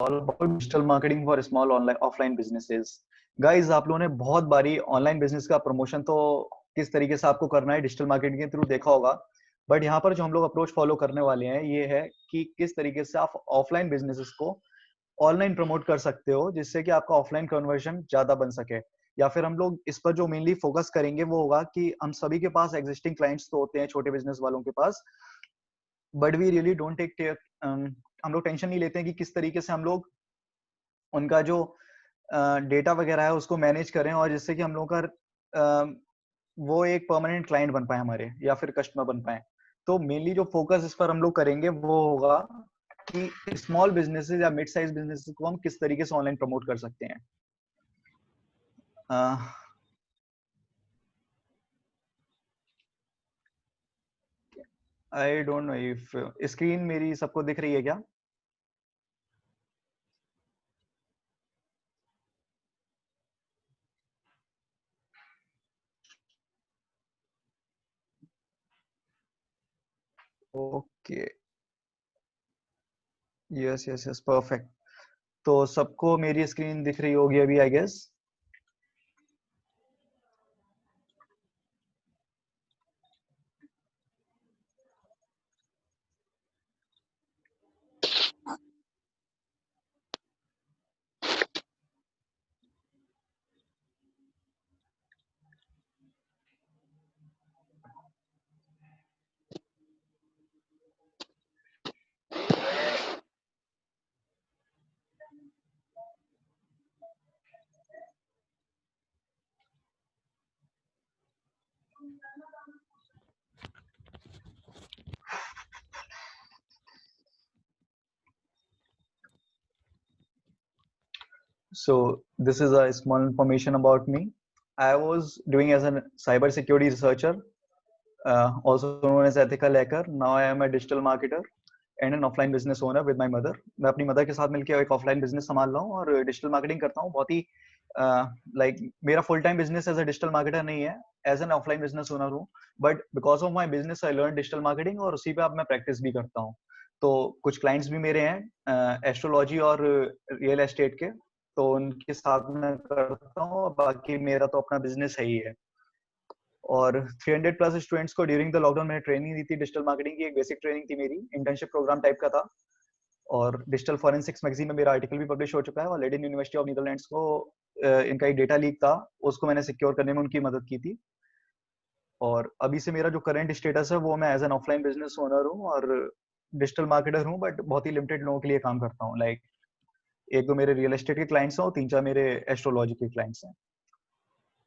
All about digital marketing for small online offline businesses. Guys, आप लोगों ने बहुत बारी ऑनलाइन बिजनेस का प्रमोशन तो किस तरीके से आपको करना है डिजिटल मार्केटिंग के थ्रू देखा होगा। बट यहाँ पर जो हम लोग अप्रोच फॉलो करने वाले हैं ये है कि किस तरीके से आप ऑफलाइन बिजनेसेस को ऑनलाइन प्रमोट कर सकते हो जिससे कि आपका ऑफलाइन कन्वर्जन ज्यादा बन सके। या फिर हम लोग इस पर जो मेनली फोकस करेंगे वो होगा कि हम सभी के पास एग्जिस्टिंग क्लाइंट्स तो होते हैं छोटे बिजनेस वालों के पास, but we really don't take care. हम लोग टेंशन नहीं लेते हैं कि किस तरीके से हम लोग उनका जो डेटा वगैरह है उसको मैनेज करें और जिससे कि हम लोगों का वो एक परमानेंट क्लाइंट बन पाए हमारे या फिर कस्टमर बन पाए। तो मेनली जो फोकस इस पर हम लोग करेंगे वो होगा कि स्मॉल बिजनेसेस या मिड साइज बिजनेसेस को हम किस तरीके से ऑनलाइन प्रमोट कर सकते हैं। I don't know if screen मेरी सबको दिख रही है क्या? Okay, yes yes yes, perfect. तो सबको मेरी स्क्रीन दिख रही होगी अभी, I guess. So this is a small information about me. I was doing as a cyber security researcher, also known as ethical hacker. Now I am a digital marketer and an offline business owner with my mother. मैं अपनी mother के साथ मिलकर एक offline business संभाल रहा हूँ और डिजिटल मार्केटिंग करता हूँ। बहुत ही मेरा full time business as a digital marketer नहीं है, as an offline business owner हूँ। But because of my business I learn digital marketing और उसी पे अब मैं प्रैक्टिस भी करता हूँ। तो कुछ क्लाइंट्स भी मेरे हैं एस्ट्रोलॉजी और रियल एस्टेट के, तो उनके साथ मैं करता हूँ। बाकी मेरा तो अपना बिजनेस है ही है। और 300 प्लस स्टूडेंट्स को ड्यूरिंग द लॉकडाउन मैंने ट्रेनिंग दी थी डिजिटल मार्केटिंग की। एक बेसिक ट्रेनिंग थी मेरी, इंटर्नशिप प्रोग्राम टाइप का था। और डिजिटल फॉरेंसिक्स मैगजीन में मेरा आर्टिकल भी पब्लिश हो चुका है। और लेडिन यूनिवर्सिटी ऑफ नीदरलैंड्स को इनका एक डेटा लीक था, उसको मैंने सिक्योर करने में उनकी मदद की थी। और अभी से मेरा जो करंट स्टेटस है वो मैं as an offline business owner हूँ और डिजिटल मार्केटर हूँ, बट बहुत ही लिमिटेड लोगों के लिए काम करता हूँ। लाइक एक दो मेरे रियल एस्टेट के क्लाइंट्स हैं और तीन चार मेरे एस्ट्रोलॉजी के क्लाइंट्स हैं।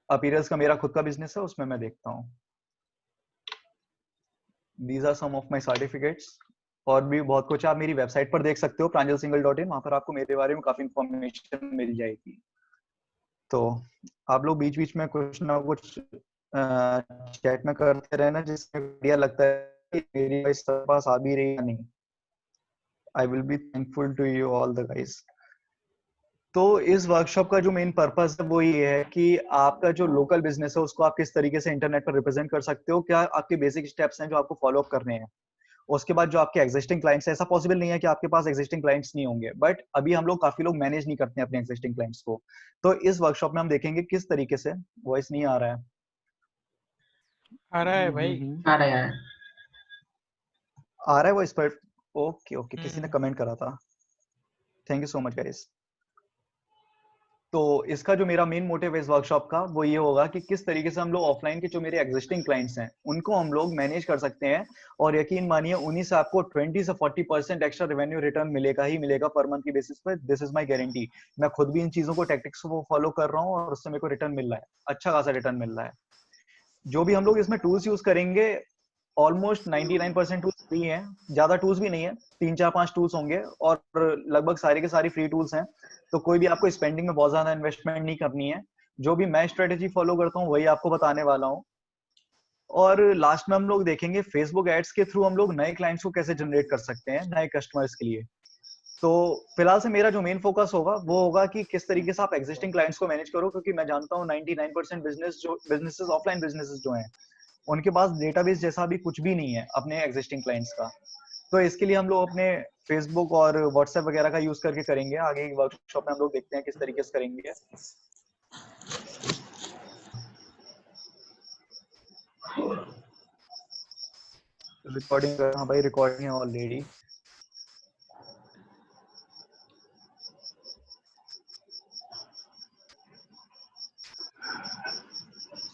अपीयरेंस का मेरा खुद का बिजनेस है, उसमें मैं देखता हूँ। These are some of my certificates. और भी बहुत कुछ आप मेरी वेबसाइट पर देख सकते हो, pranjalsinghal.in। वहां पर आपको मेरे बारे में काफी इंफॉर्मेशन मिल जाएगी। तो आप लोग बीच बीच में कुछ ना कुछ चैट में करते रहना, जिससे बढ़िया लगता है कि मेरी वॉइस सबके पास आ भी रही है या नहीं। I will be thankful to you all the guys. तो इस वर्कशॉप का जो मेन पर्पस है वो ये है कि आपका जो लोकल बिजनेस है उसको आप किस तरीके से इंटरनेट पर रिप्रेजेंट कर सकते हो, क्या आपके बेसिक स्टेप्स हैं जो आपको फॉलो अप करने हैं। उसके बाद जो आपके एग्जिस्टिंग क्लाइंट्स है, ऐसा पॉसिबल नहीं है कि आपके पास एग्जिस्टिंग क्लाइंट्स नहीं होंगे, बट अभी हम लोग काफी लोग मैनेज नहीं करते हैं अपने एग्जिस्टिंग क्लाइंट्स को। तो इस वर्कशॉप में हम देखेंगे किस तरीके से, वॉइस नहीं आ रहा है। आ रहा है भाई। आ रहा है। आ रहा है वॉइस पर? ओके ओके, किसी ने हम्म। कमेंट करा था। Thank you so much guys. तो इसका जो मेरा मेन मोटिव है इस वर्कशॉप का वो ये होगा कि किस तरीके से हम लोग ऑफलाइन के जो मेरे एग्जिस्टिंग क्लाइंट्स हैं उनको हम लोग मैनेज कर सकते हैं। और यकीन मानिए उन्हीं से आपको 20 से 40% एक्स्ट्रा रेवेन्यू रिटर्न मिलेगा ही मिलेगा पर मंथ की बेसिस पे। This is my guarantee. मैं खुद भी इन चीजों को, टैक्टिक्स को फॉलो कर रहा हूँ और उससे मेरे को रिटर्न मिल रहा है, अच्छा खासा रिटर्न मिल रहा है। जो भी हम लोग इसमें टूल्स यूज करेंगे, ऑलमोस्ट 99% टूल्स फ्री हैं। ज्यादा टूल्स भी नहीं है, तीन चार पांच टूल्स होंगे और लगभग सारे के सारी फ्री टूल्स हैं। तो कोई भी आपको स्पेंडिंग में बहुत ज्यादा इन्वेस्टमेंट नहीं करनी है। जो भी मैं स्ट्रेटेजी फॉलो करता हूँ वही आपको बताने वाला हूँ। और लास्ट में हम लोग देखेंगे फेसबुक एड्स के थ्रू हम लोग नए क्लाइंट्स को कैसे जनरेट कर सकते हैं, नए कस्टमर्स के लिए। तो फिलहाल से मेरा जो मेन फोकस होगा वो होगा कि किस तरीके से आप एग्जिस्टिंग क्लाइंट्स को मैनेज करो, क्योंकि मैं जानता हूँ 99% बिजनेसेस ऑफलाइन बिजनेसेस जो हैं उनके पास डेटाबेस जैसा भी कुछ भी नहीं है अपने एग्जिस्टिंग क्लाइंट्स का। तो इसके लिए हम लोग अपने फेसबुक और व्हाट्सएप वगैरह का यूज करके करेंगे। आगे वर्कशॉप में हम लोग देखते हैं किस तरीके से करेंगे। रिकॉर्डिंग, हाँ भाई रिकॉर्डिंग है ऑलरेडी।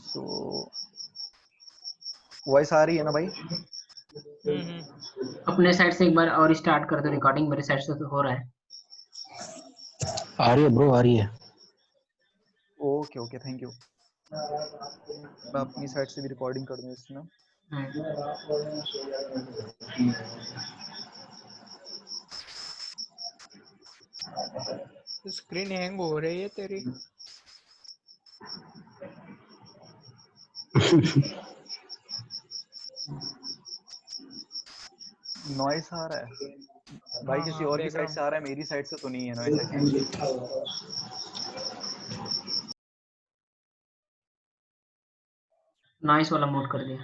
सो वॉइस आ रही है ना भाई? अपने साइड से एक बार और स्टार्ट कर दो रिकॉर्डिंग, मेरे साइड से तो हो रहा है। आ रही है ब्रो, आ रही है। Okay okay, thank you. मैं अपनी साइड से भी रिकॉर्डिंग कर दूं इसमें। स्क्रीन हैंग हो रही है तेरी। नॉइस आ रहा है भाई? किसी और की साइड से आ रहा है, मेरी साइड से तो नहीं है नॉइस एक्चुअली। नॉइस वाला मोड कर दिया।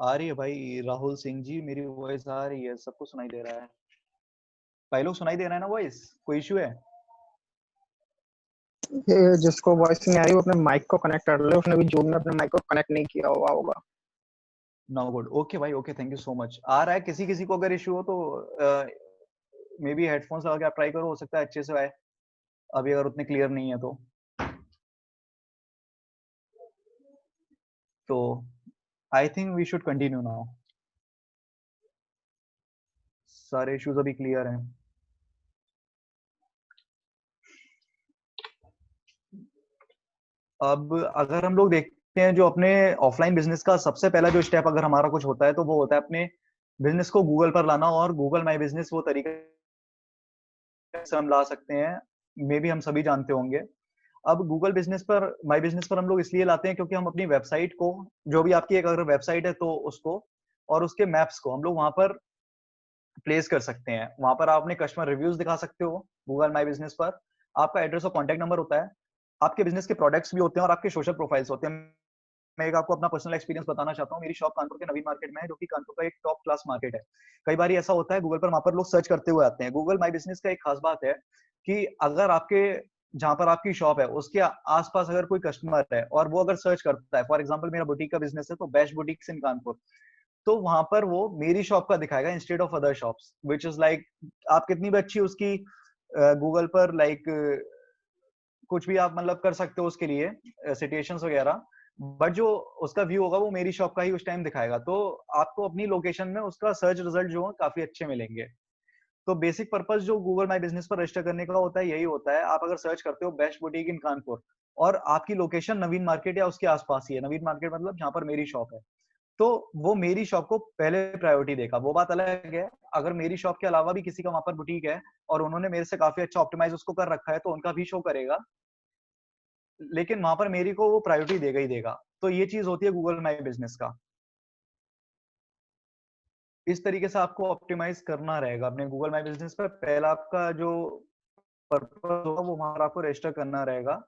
आ रही है भाई राहुल सिंह जी, मेरी वॉइस आ रही है, सबको सुनाई दे रहा है? भाई लोग सुनाई दे रहा है ना वॉइस? कोई इशू है? जिसको वॉइस नहीं आ रही वो अपने माइक को कनेक्ट कर ले, उसने भी जूम में अपने माइक को कनेक्ट नहीं किया हुआ होगा। नो गुड, ओके भाई, okay, thank you so much. आ रहा है? किसी किसी को अगर इशू हो तो मे बी हेडफोन्स लगा के आप ट्राई करो, हो सकता है अच्छे से आए अभी, अगर उतने क्लियर नहीं है तो I think we should continue now. सारे इश्यूज अभी क्लियर हैं। अब अगर हम लोग देखते हैं जो अपने ऑफलाइन बिजनेस का सबसे पहला जो स्टेप अगर हमारा कुछ होता है तो वो होता है अपने बिजनेस को गूगल पर लाना। और गूगल माई बिजनेस वो तरीका से हम ला सकते हैं, मे बी हम सभी जानते होंगे। अब गूगल बिजनेस पर, माई बिजनेस पर हम लोग इसलिए लाते हैं क्योंकि हम अपनी वेबसाइट को, जो भी आपकी एक अगर वेबसाइट है तो उसको और उसके मैप्स को हम लोग वहां पर प्लेस कर सकते हैं। वहां पर आप अपने कस्टमर रिव्यूज दिखा सकते हो गूगल माई बिजनेस पर। आपका एड्रेस और कॉन्टैक्ट नंबर होता है, आपके बिजनेस के प्रोडक्ट्स भी होते हैं और आपके सोशल प्रोफाइल्स होते हैं। मैं एक आपको अपना पर्सनल एक्सपीरियंस बताना चाहता हूँ। मेरी शॉप कानपुर के नवीन मार्केट में है, जो कि कानपुर का एक टॉप क्लास मार्केट है। कई बार ऐसा होता है गूगल पर, वहां पर लोग सर्च करते हुए आते हैं। गूगल माई बिजनेस का एक खास बात है कि अगर आपके, जहां पर आपकी शॉप है उसके आसपास अगर कोई कस्टमर है और वो अगर सर्च करता है, फॉर एग्जाम्पल मेरा बुटीक का बिजनेस है तो बेस्ट बुटीक्स इन कानपुर, तो वहां पर वो मेरी शॉप का दिखाएगा instead of other shops, which is like आप कितनी भी अच्छी उसकी गूगल पर लाइक कुछ भी आप मतलब कर सकते हो उसके लिए सिचुएशंस वगैरह, बट जो उसका व्यू होगा वो मेरी शॉप का ही उस टाइम दिखाएगा। तो आपको अपनी लोकेशन में उसका सर्च रिजल्ट जो है काफी अच्छे मिलेंगे। तो बेसिक पर्पस जो गूगल माई बिजनेस पर रजिस्टर करने का होता है यही होता है। आप अगर सर्च करते हो बेस्ट बुटीक इन कानपुर और आपकी लोकेशन नवीन मार्केट या उसके आसपास ही है, नवीन मार्केट मतलब जहां पर मेरी शॉप है, तो वो मेरी शॉप को पहले प्रायोरिटी देगा। वो बात अलग है अगर मेरी शॉप के अलावा भी किसी का वहां पर बुटीक है और उन्होंने मेरे से काफी अच्छा ऑप्टिमाइज उसको कर रखा है तो उनका भी शो करेगा, लेकिन वहां पर मेरी को वो प्रायोरिटी देगा ही देगा। तो ये चीज होती है गूगल माई बिजनेस का। इस तरीके से आपको ऑप्टिमाइज करना रहेगा अपने गूगल माई बिजनेस पर। पहला आपका जो पर्पस होगा वो वहां पर आपको रजिस्टर करना रहेगा।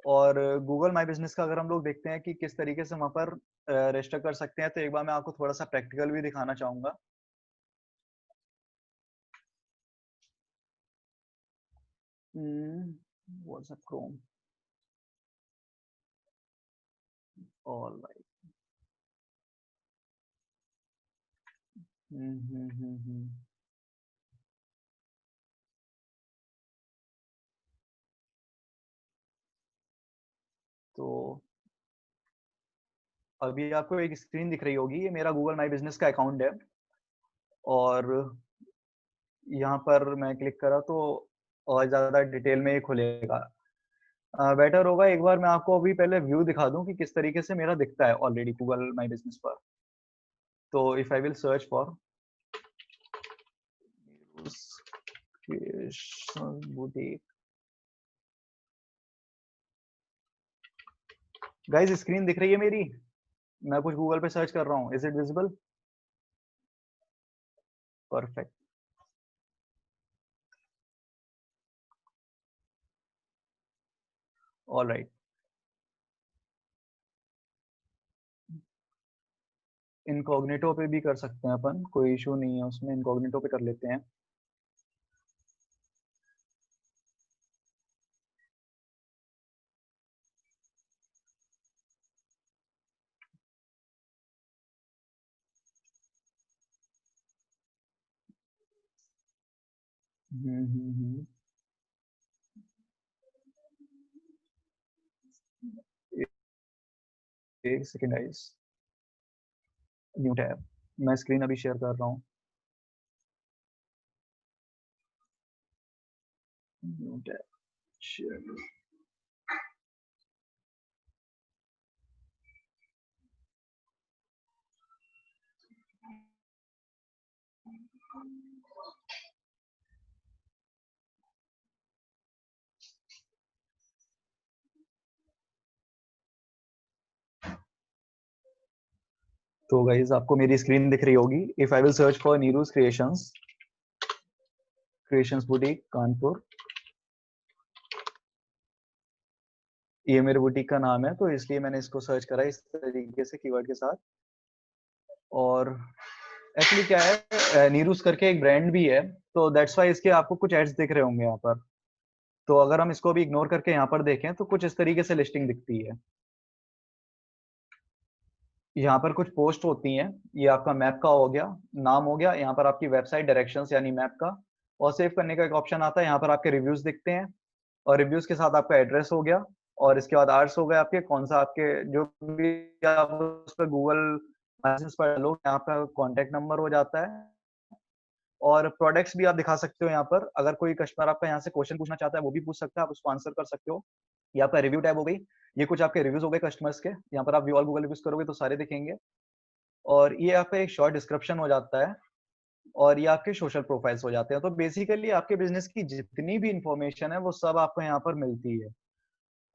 और गूगल माई बिजनेस का अगर हम लोग देखते हैं कि किस तरीके से वहां पर रजिस्टर कर सकते हैं, तो एक बार मैं आपको थोड़ा सा प्रैक्टिकल भी दिखाना चाहूंगा। WhatsApp Chrome, all right. तो अभी आपको एक स्क्रीन दिख रही होगी, ये मेरा गूगल माई बिजनेस का अकाउंट है। और यहाँ पर मैं क्लिक करा तो और ज्यादा डिटेल में ये खुलेगा। बेटर होगा एक बार मैं आपको अभी पहले व्यू दिखा दूं कि किस तरीके से मेरा दिखता है ऑलरेडी गूगल माई बिजनेस पर। तो if I will search for boutique, guys screen दिख रही है मेरी? मैं कुछ गूगल पे सर्च कर रहा हूँ, is it visible? Perfect. All right, incognito पे भी कर सकते हैं अपन, कोई इशू नहीं है उसमें, इनकॉग्निटो पे कर लेते हैं। हम्म। एक सेकेंड आइस, न्यू टैब, मैं स्क्रीन अभी शेयर कर रहा हूँ। New tab share. तो गाइस आपको मेरी स्क्रीन दिख रही होगी। If I will search for Neeru's creations boutique Kanpur, ये मेरे बुटीक का नाम है, तो इसलिए मैंने इसको सर्च करा इस तरीके से कीवर्ड के साथ। और एक्चुअली क्या है, नीरूज करके एक ब्रांड भी है, तो दैट्स वाई इसके आपको कुछ एड्स दिख रहे होंगे यहाँ पर। तो अगर हम इसको भी इग्नोर करके यहाँ पर देखें तो कुछ इस तरीके से लिस्टिंग दिखती है। यहाँ पर कुछ पोस्ट होती हैं, ये आपका मैप का हो गया, नाम हो गया, यहाँ पर आपकी वेबसाइट डायरेक्शंस यानी मैप का, और सेव करने का एक ऑप्शन आता है, यहाँ पर आपके रिव्यूज दिखते हैं, और रिव्यूज के साथ आपका एड्रेस हो गया, और इसके बाद आर्ट्स हो गए आपके, कौन सा आपके जो भी आप उस पर गूगल मैसेज पर लो, यहाँ पर कॉन्टेक्ट नंबर हो जाता है। और प्रोडक्ट्स भी आप दिखा सकते हो यहाँ पर, अगर कोई कस्टमर आपका यहाँ से क्वेश्चन पूछना चाहता है वो भी पूछ सकता है, आप उसको आंसर कर सकते हो। ये आपका रिव्यू टैब हो गई, ये कुछ आपके रिव्यूज हो गए कस्टमर्स के, यहाँ पर आप व्यू ऑल गूगल रिव्यूज करोगे तो सारे दिखेंगे। और ये आपका एक शॉर्ट डिस्क्रिप्शन हो जाता है, और ये आपके सोशल प्रोफाइल्स हो जाते हैं। तो बेसिकली आपके बिजनेस की जितनी भी इंफॉर्मेशन है वो सब आपको यहाँ पर मिलती है,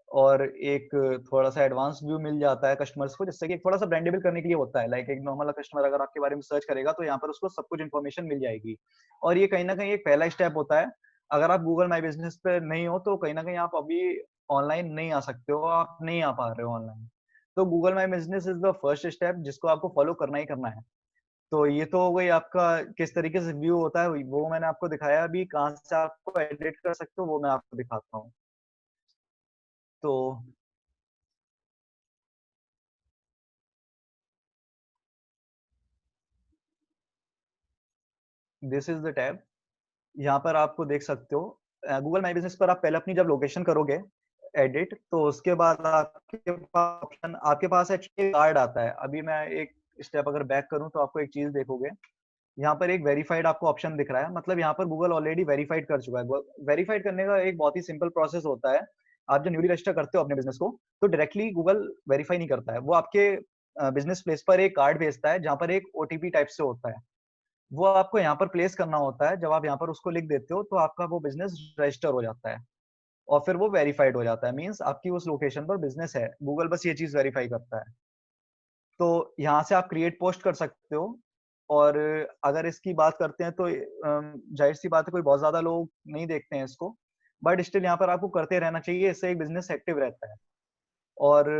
और एक थोड़ा सा एडवांस व्यू मिल जाता है कस्टमर्स को, जिससे कि थोड़ा सा ब्रांडेबल करने के लिए होता है। लाइक एक नॉर्मल कस्टमर अगर आपके बारे में सर्च करेगा तो यहाँ पर उसको सब कुछ इन्फॉर्मेशन मिल जाएगी, और ये कहीं ना कहीं एक पहला स्टेप होता है। अगर आप गूगल माई बिजनेस पे नहीं हो तो कहीं ना कहीं आप अभी ऑनलाइन नहीं आ सकते हो, आप नहीं आ पा रहे हो ऑनलाइन। तो Google my business is the first step जिसको आपको फॉलो करना ही करना है। तो ये तो हो गई आपका किस तरीके से व्यू होता है, वो मैंने आपको दिखाया। अभी कहाँ से आपको एडिट कर सकते हो वो मैं आपको दिखाता हूँ। तो दिस इज द टैब, यहाँ पर आपको देख सकते हो गूगल माई बिजनेस पर आप पहले अपनी जब लोकेशन करोगे एडिट, तो उसके बाद आपके पास ऑप्शन, आपके पास एक्चुअली कार्ड आता है। अभी मैं एक स्टेप अगर बैक करूं तो आपको एक चीज देखोगे, यहाँ पर एक वेरीफाइड आपको ऑप्शन दिख रहा है, मतलब यहाँ पर गूगल ऑलरेडी वेरीफाइड कर चुका है। वेरीफाइड करने का एक बहुत ही सिंपल प्रोसेस होता है। आप जब न्यूली रजिस्टर करते हो अपने बिजनेस को, तो डायरेक्टली गूगल वेरीफाई नहीं करता है, वो आपके बिजनेस प्लेस पर एक कार्ड भेजता है जहाँ पर एक ओटीपी टाइप से होता है, वो आपको यहाँ पर प्लेस करना होता है। जब आप यहाँ पर उसको लिख देते हो तो आपका वो बिजनेस रजिस्टर हो जाता है, और फिर वो वेरीफाइड हो जाता है, मींस आपकी उस लोकेशन पर बिजनेस है। गूगल बस ये चीज वेरीफाई करता है। तो यहाँ से आप क्रिएट पोस्ट कर सकते हो। और अगर इसकी बात करते हैं तो जाहिर सी बात है कोई बहुत ज्यादा लोग नहीं देखते हैं इसको, बट स्टिल यहाँ पर आपको करते रहना चाहिए, इससे एक बिजनेस एक्टिव रहता है। और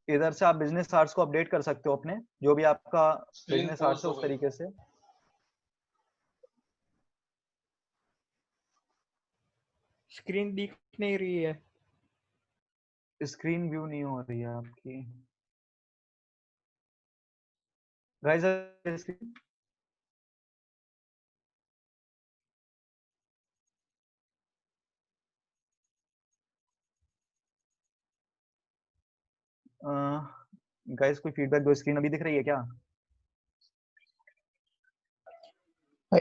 इधर से आप बिजनेस आर्ट्स को अपडेट कर सकते हो अपने, जो भी आपका बिजनेस आर्ट्स है उस तरीके से। स्क्रीन दिख नहीं रही है। स्क्रीन व्यू नहीं हो रही है आपकी गाइस। गाइस कोई फीडबैक दो, स्क्रीन अभी दिख रही है क्या?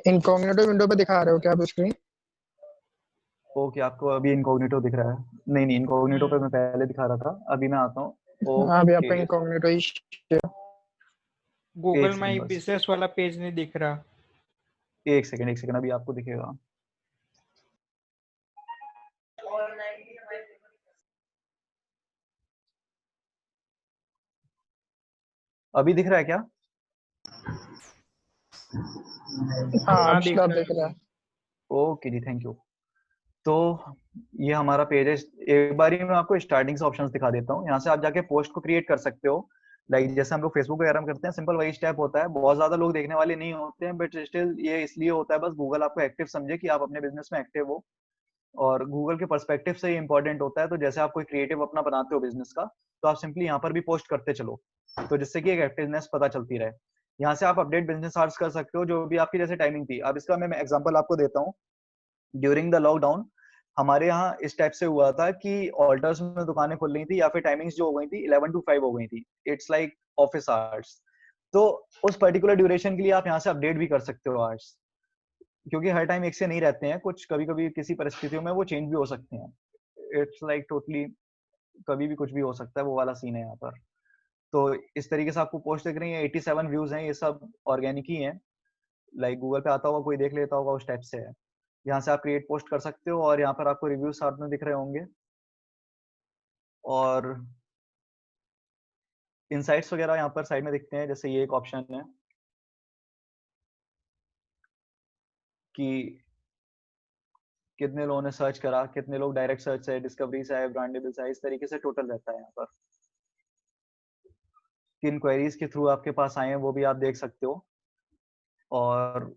इनकॉग्निटो विंडो पे दिखा रहे हो क्या आप स्क्रीन? ओके, आपको अभी इनकॉग्निटो दिख रहा है? नहीं नहीं, इनकॉग्निटो पे मैं पहले दिखा रहा था, अभी मैं आता हूँ। हाँ, अभी ओके, आपका इनकॉग्निटो ही एक गूगल सेकंड माई बस, बिजनेस वाला पेज नहीं दिख रहा। एक सेकंड अभी आपको दिखेगा। अभी दिख रहा है क्या? हाँ, हाँ अब दिख अब रहा दिख है। रहा है। ओके जी, थैंक यू। तो ये हमारा पेज है। एक बार ही मैं आपको स्टार्टिंग से ऑप्शंस दिखा देता हूँ। यहाँ से आप जाके पोस्ट को क्रिएट कर सकते हो। लाइक जैसे हम लोग फेसबुक वगैरह में करते हैं, सिंपल वही स्टेप होता है। बहुत ज्यादा लोग देखने वाले नहीं होते हैं, बट स्टिल ये इसलिए होता है बस गूगल आपको एक्टिव समझे कि आप अपने बिजनेस में एक्टिव हो। और गूगल के पर्सपेक्टिव से ये इंपॉर्टेंट होता है। तो जैसे आप कोई क्रिएटिव अपना बनाते हो बिजनेस का, तो आप सिंपली यहाँ पर भी पोस्ट करते चलो, तो जिससे कि एक एक्टिवनेस पता चलती रहे। यहाँ से आप अपडेट बिजनेस आवर्स कर सकते हो, जो भी आपकी जैसे टाइमिंग थी। अब इसका मैं एग्जांपल आपको देता हूँ। ड्यूरिंग द लॉकडाउन हमारे यहाँ इस टाइप से हुआ था कि ऑल्टर्स में दुकानें खुल रही थी, या फिर टाइमिंग्स जो हो गई थी 11 to 5 हो गई थी। It's like office hours. तो उस पर्टिकुलर ड्यूरेशन के लिए आप यहाँ से अपडेट भी कर सकते हो आवर्स, क्योंकि हर टाइम एक से नहीं रहते हैं, कुछ कभी कभी किसी परिस्थितियों में वो चेंज भी हो सकते हैं। इट्स लाइक टोटली कभी भी कुछ भी हो सकता है, वो वाला सीन है यहाँ पर। तो इस तरीके से आपको पोस्ट दिख रही है। 87 व्यूज हैं, ये सब ऑर्गेनिक ही हैं। लाइक गूगल पे आता होगा, कोई देख लेता होगा, उस टाइप से है। यहाँ से आप क्रिएट पोस्ट कर सकते हो, और यहाँ पर आपको रिव्यूज साथ में दिख रहे होंगे। और इनसाइट्स वगैरह यहाँ पर साइड में दिखते हैं। जैसे ये एक ऑप्शन है कि कितने लोगों ने सर्च करा, कितने लोग डायरेक्ट सर्च से, डिस्कवरी से आए, ब्रांडेबल से आए, इस तरीके से टोटल रहता है यहाँ पर। किन क्वेरीज के थ्रू आपके पास आए हैं वो भी आप देख सकते हो। और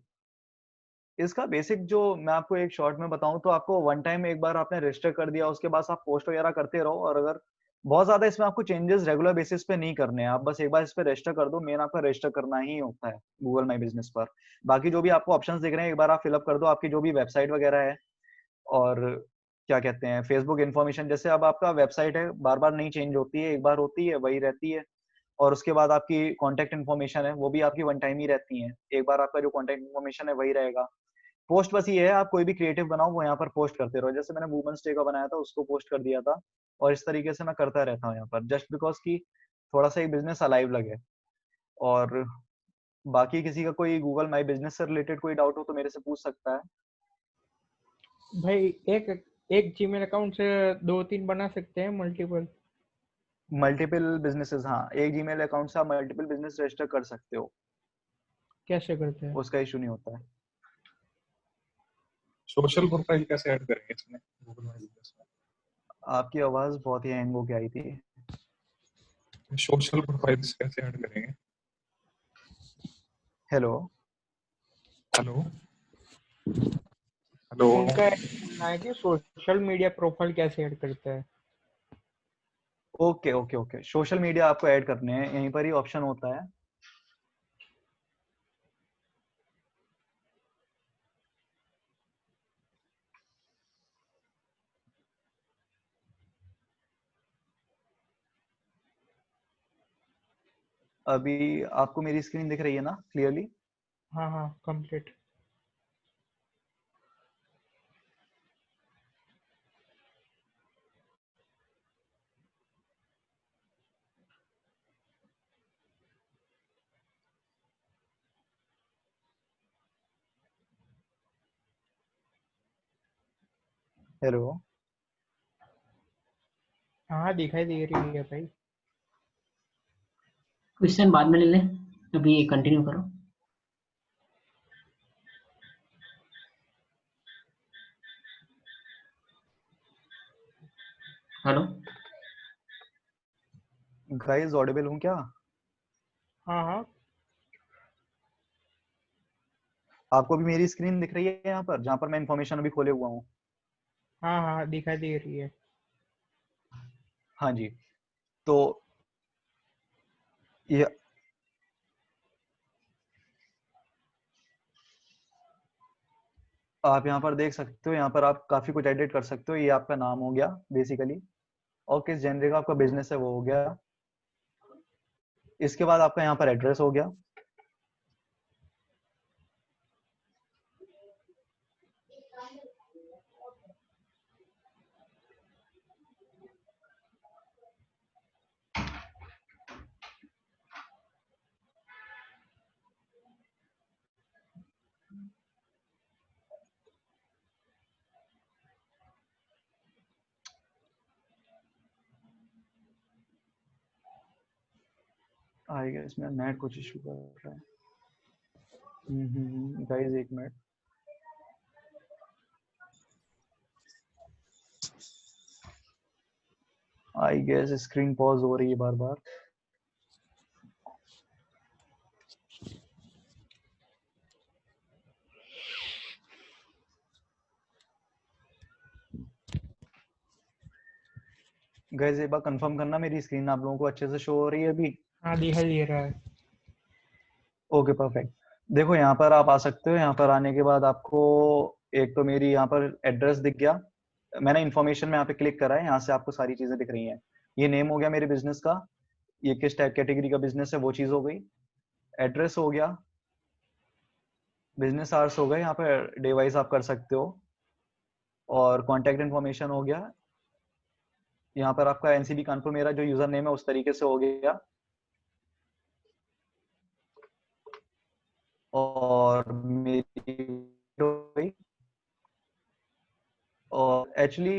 इसका बेसिक जो मैं आपको एक शॉर्ट में बताऊं, तो आपको वन टाइम एक बार आपने रजिस्टर कर दिया, उसके बाद आप पोस्ट वगैरह करते रहो। और अगर बहुत ज्यादा इसमें आपको चेंजेस रेगुलर बेसिस पे नहीं करने हैं, आप बस एक बार इस पे रजिस्टर कर दो। मेन आपका रजिस्टर करना ही होता है गूगल माई बिजनेस पर। बाकी जो भी आपको ऑप्शंस दिख रहे हैं, एक बार आप फिलअप कर दो, आपकी जो भी वेबसाइट वगैरह है। और क्या कहते हैं, फेसबुक इन्फॉर्मेशन, जैसे अब आपका वेबसाइट है बार बार नहीं चेंज होती है, एक बार होती है वही रहती है। और उसके बाद आपकी कॉन्टेक्ट इन्फॉर्मेशन है, वो भी आपकी वन टाइम ही रहती है। एक बार आपका जो कॉन्टेक्ट इन्फॉर्मेशन है वही रहेगा। पोस्ट बस ये है, आप कोई भी क्रिएटिव बनाओ वो यहाँ पर पोस्ट करते रहो। जैसे मैंने वुमेन्स डे का बनाया था, उसको पोस्ट कर दिया था। और इस तरीके से मैं करता रहता हूँ यहाँ पर, जस्ट बिकॉज कि थोड़ा सा एक बिजनेस अलाइव लगे। और बाकी किसी का कोई गूगल माई बिजनेस से रिलेटेड कोई डाउट हो तो मेरे से पूछ सकता है। भाई एक एक जीमेल अकाउंट से 2-3 बना सकते हैं मल्टीपल? मल्टीपल बिजनेसेस, हाँ, एक जीमेल अकाउंट से आप मल्टीपल बिजनेस रजिस्टर कर सकते हो, कैसे करते हैं? उसका इशू नहीं होता है। सोशल प्रोफाइल कैसे ऐड करेंगे इसमें गूगल माय बिजनेस आपकी आवाज बहुत ही हैंग होके आई थी। में? सोशल प्रोफाइल कैसे ऐड करेंगे? हेलो। हेलो हेलो उनका कहना है कि सोशल मीडिया प्रोफाइल कैसे ऐड करते हैं। Okay okay okay, social media आपको ऐड करने हैं, यहीं पर ही ऑप्शन होता है। अभी आपको मेरी स्क्रीन दिख रही है ना क्लियरली? हाँ हाँ, कंप्लीट। हेलो। हाँ, दिखाई दे रही है भाई। क्वेश्चन बाद में ले लें, अभी कंटिन्यू करो। हेलो, गाइस ऑडिबल हूँ क्या? हाँ हाँ। आपको भी मेरी स्क्रीन दिख रही है यहाँ पर, जहाँ पर मैं इंफॉर्मेशन अभी खोले हुआ हूँ? हाँ हाँ, दिखाई दे रही है। हाँ जी। तो ये आप यहाँ पर देख सकते हो, यहाँ पर आप काफी कुछ एडिट कर सकते हो। ये आपका नाम हो गया बेसिकली, और किस जेनरे का आपका बिजनेस है वो हो गया। इसके बाद आपका यहाँ पर एड्रेस हो गया। आई गेस मेरा नेट कुछ इशू कर रहा है। गाइस एक minute. I guess screen pause हो रही है बार बार। गाइस एक बार कंफर्म करना मेरी स्क्रीन आप लोगों को अच्छे से शो हो रही है अभी। हाँ दिखाई दे रहा है। Okay perfect. देखो यहाँ पर आप आ सकते हो। यहाँ पर आने के बाद आपको एक तो मेरी यहाँ पर एड्रेस दिख गया। मैंने इन्फॉर्मेशन में यहाँ पे क्लिक करा है, यहाँ से आपको सारी चीजें दिख रही हैं। ये नेम हो गया मेरे बिजनेस का, ये किस टाइप कैटेगरी का बिजनेस है वो चीज हो गई। एड्रेस हो गया, बिजनेस आवर्स हो गए, यहाँ पर डिवाइस आप कर सकते हो, और कॉन्टेक्ट इन्फॉर्मेशन हो गया। यहाँ पर आपका एनसीबी कानपुर मेरा जो यूजर नेम है उस तरीके से हो गया। और मेरी हो गई। और एक्चुअली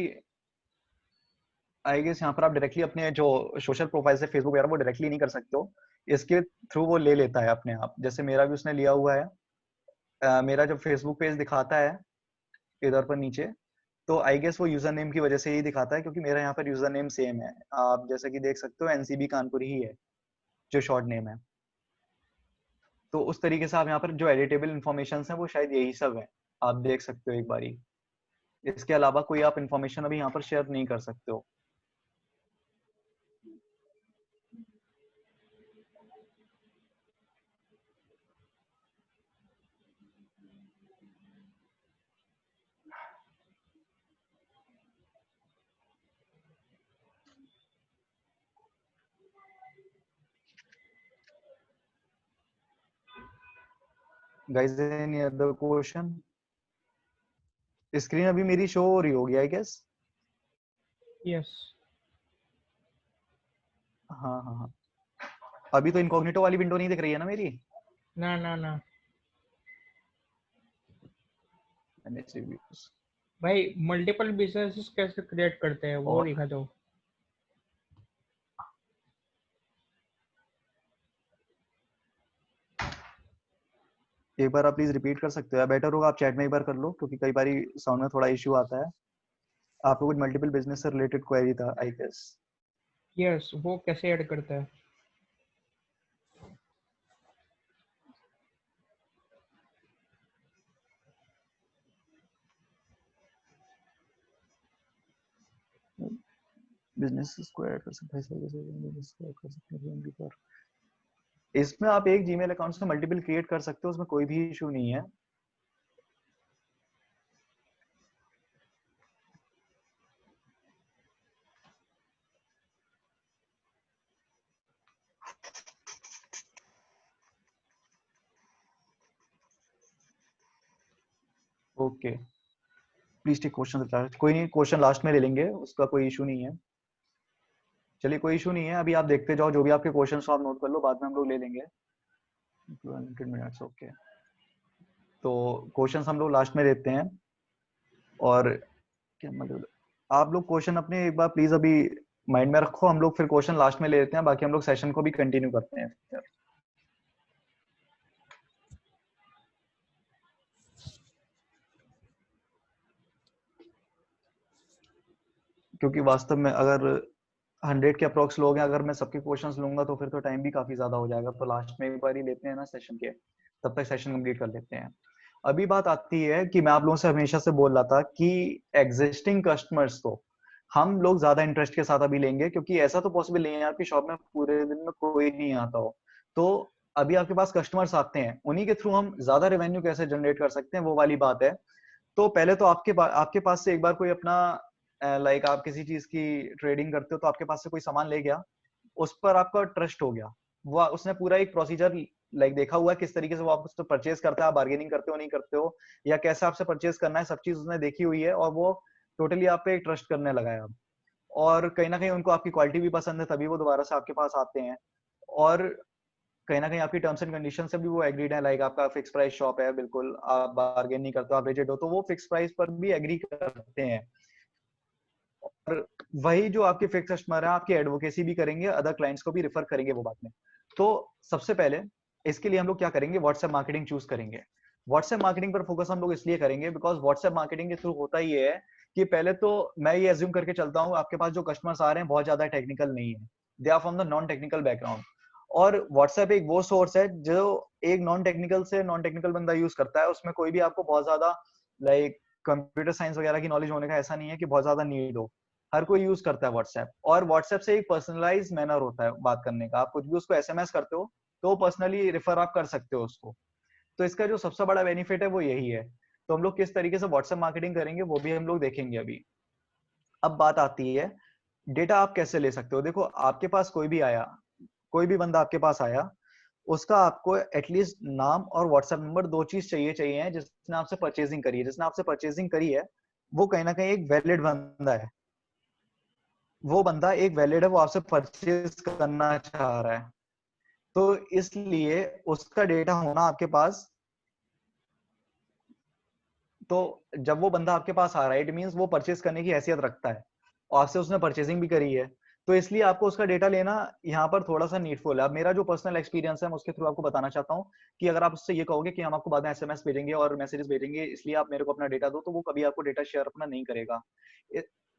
आई गेस यहाँ पर आप डायरेक्टली अपने जो सोशल प्रोफाइल से फेसबुक वगैरह वो डायरेक्टली नहीं कर सकते हो, इसके थ्रू वो ले लेता है अपने आप। जैसे मेरा भी उसने लिया हुआ है। मेरा जब फेसबुक पेज दिखाता है इधर पर नीचे, तो आई गेस वो यूजर नेम की वजह से ही दिखाता है, क्योंकि मेरा यहाँ पर यूजर नेम सेम है। आप जैसे कि देख सकते हो एनसीबी कानपुर ही है जो शॉर्ट नेम है। तो उस तरीके से आप यहाँ पर जो एडिटेबल इंफॉर्मेशन है वो शायद यही सब है, आप देख सकते हो एक बारी। इसके अलावा कोई आप इंफॉर्मेशन अभी यहाँ पर शेयर नहीं कर सकते हो। Guys any other question? Screen अभी मेरी शो हो रही होगी आई गेस। यस। हाँ हाँ हाँ। अभी तो इनकॉग्निटो वाली विंडो नहीं दिख रही है ना मेरी? ना ना ना भाई, मल्टीपल बिजनेसेस कैसे क्रिएट करते हैं वो और दिखा दो। एक बार आप प्लीज रिपीट कर सकते हो, या बेटर होगा आप चैट में एक बार कर लो, क्योंकि कई बार साउंड में थोड़ा इश्यू आता है। आपको कुछ मल्टीपल बिजनेस से रिलेटेड क्वेरी था आई गेस। यस, वो कैसे ऐड करता है? बिजनेस को ऐड कर सकते हैं, बिजनेस को ऐड कर सकते हैं। इसमें आप एक जीमेल अकाउंट से मल्टीपल क्रिएट कर सकते हो, उसमें कोई भी इशू नहीं है। Okay please take question. कोई नहीं, क्वेश्चन लास्ट में ले लेंगे, उसका कोई इशू नहीं है। चलिए कोई इशू नहीं है, अभी आप देखते जाओ, जो भी आपके क्वेश्चन आप नोट कर लो, बाद में हम लोग ले लेंगे। 200 मिनट्स ओके। तो क्वेश्चंस हम लोग लास्ट में लेते हैं। और क्या मतलब, आप लोग क्वेश्चन अपने एक बार प्लीज अभी माइंड में रखो, हम लोग फिर क्वेश्चन लास्ट में ले लेते हैं, बाकी हम लोग सेशन को भी कंटिन्यू करते हैं फिर। क्योंकि वास्तव में अगर 100 के अप्रोक्स लोग हैं, अगर मैं सबके क्वेश्चंस लूंगा तो फिर तो टाइम भी काफी ज्यादा हो जाएगा। तो लास्ट में एक बार ही लेते हैं ना सेशन के, तब तक सेशन कंप्लीट कर लेते हैं। अभी बात आती है कि मैं आप लोगों से हमेशा से बोल रहा था कि एग्जिस्टिंग कस्टमर्स तो हम लोग ज्यादा इंटरेस्ट के साथ अभी लेंगे, क्योंकि ऐसा तो पॉसिबल नहीं है आपकी शॉप में पूरे दिन में कोई नहीं आता हो। तो अभी आपके पास कस्टमर्स आते हैं, उन्हीं के थ्रू हम ज्यादा रेवेन्यू कैसे जनरेट कर सकते हैं वो वाली बात है। तो पहले तो आपके पास से एक बार कोई अपना लाइक आप किसी चीज की ट्रेडिंग करते हो, तो आपके पास से कोई सामान ले गया, उस पर आपका ट्रस्ट हो गया, वो उसने पूरा एक प्रोसीजर लाइक देखा हुआ है किस तरीके से वो आप उससे परचेज करता है, आप बार्गेनिंग करते हो नहीं करते हो, या कैसे आपसे परचेज करना है, सब चीज उसने देखी हुई है, और वो टोटली आप पे ट्रस्ट करने लगा है अब। और कहीं ना कहीं उनको आपकी क्वालिटी भी पसंद है, तभी वो दोबारा से आपके पास आते हैं। और कहीं ना कहीं आपकी टर्म्स एंड कंडीशन से भी वो एग्रीड है, लाइक आपका फिक्स प्राइस शॉप है, बिल्कुल आप बार्गेन नहीं करते हो, आप रिजिड हो, तो वो फिक्स प्राइस पर भी एग्री करते हैं। और वही जो आपके फिक्स कस्टमर है, आपकी एडवोकेसी भी करेंगे, अदर क्लाइंट्स को भी रिफर करेंगे वो बाद में। तो सबसे पहले इसके लिए हम लोग क्या करेंगे, व्हाट्सएप मार्केटिंग चूज करेंगे। व्हाट्सएप मार्केटिंग पर फोकस हम लोग इसलिए करेंगे बिकॉज व्हाट्सएप मार्केटिंग के थ्रू होता ही है कि पहले तो मैं ये एज्यूम करके चलता हूँ आपके पास जो कस्टमर्स आ रहे हैं बहुत ज्यादा टेक्निकल नहीं है, they are from the non technical background. और व्हाट्सएप एक वो सोर्स है जो एक नॉन टेक्निकल बंदा यूज करता है, उसमें कोई भी आपको बहुत ज्यादा लाइक कंप्यूटर साइंस वगैरह की नॉलेज होने का ऐसा नहीं है कि बहुत ज्यादा नीड हो, हर कोई यूज करता है व्हाट्सएप। और व्हाट्सएप से एक पर्सनलाइज मैनर होता है बात करने का, आप कुछ भी उसको एसएमएस करते हो तो पर्सनली रिफर आप कर सकते हो उसको। तो इसका जो सबसे बड़ा बेनिफिट है वो यही है। तो हम लोग किस तरीके से व्हाट्सएप मार्केटिंग करेंगे वो भी हम लोग देखेंगे अभी। अब बात आती है डेटा आप कैसे ले सकते हो। देखो आपके पास कोई भी आया, कोई भी बंदा आपके पास आया, उसका आपको एटलीस्ट नाम और व्हाट्सएप नंबर, दो चीज चाहिए है। जिसने आपसे परचेजिंग करी है, जिसने आपसे परचेजिंग करी है वो कहीं ना कहीं एक वैलिड बंदा है, वो बंदा एक वैलिड है, वो आपसे परचेज करना चाह रहा है। तो इसलिए उसका डेटा होना आपके पास, तो जब वो बंदा आपके पास आ रहा है इट मींस वो परचेज करने की हैसियत रखता है और आपसे उसने परचेजिंग भी करी है। तो इसलिए आपको उसका डेटा लेना यहाँ पर थोड़ा सा नीडफुल है। अब मेरा जो पर्सनल एक्सपीरियंस है मैं उसके थ्रू आपको बताना चाहता हूँ कि अगर आप उससे ये कहोगे कि हम आपको बाद में एसएमएस भेजेंगे और मैसेजेस भेजेंगे इसलिए आप मेरे को अपना डेटा दो, तो वो कभी आपको डेटा शेयर अपना नहीं करेगा।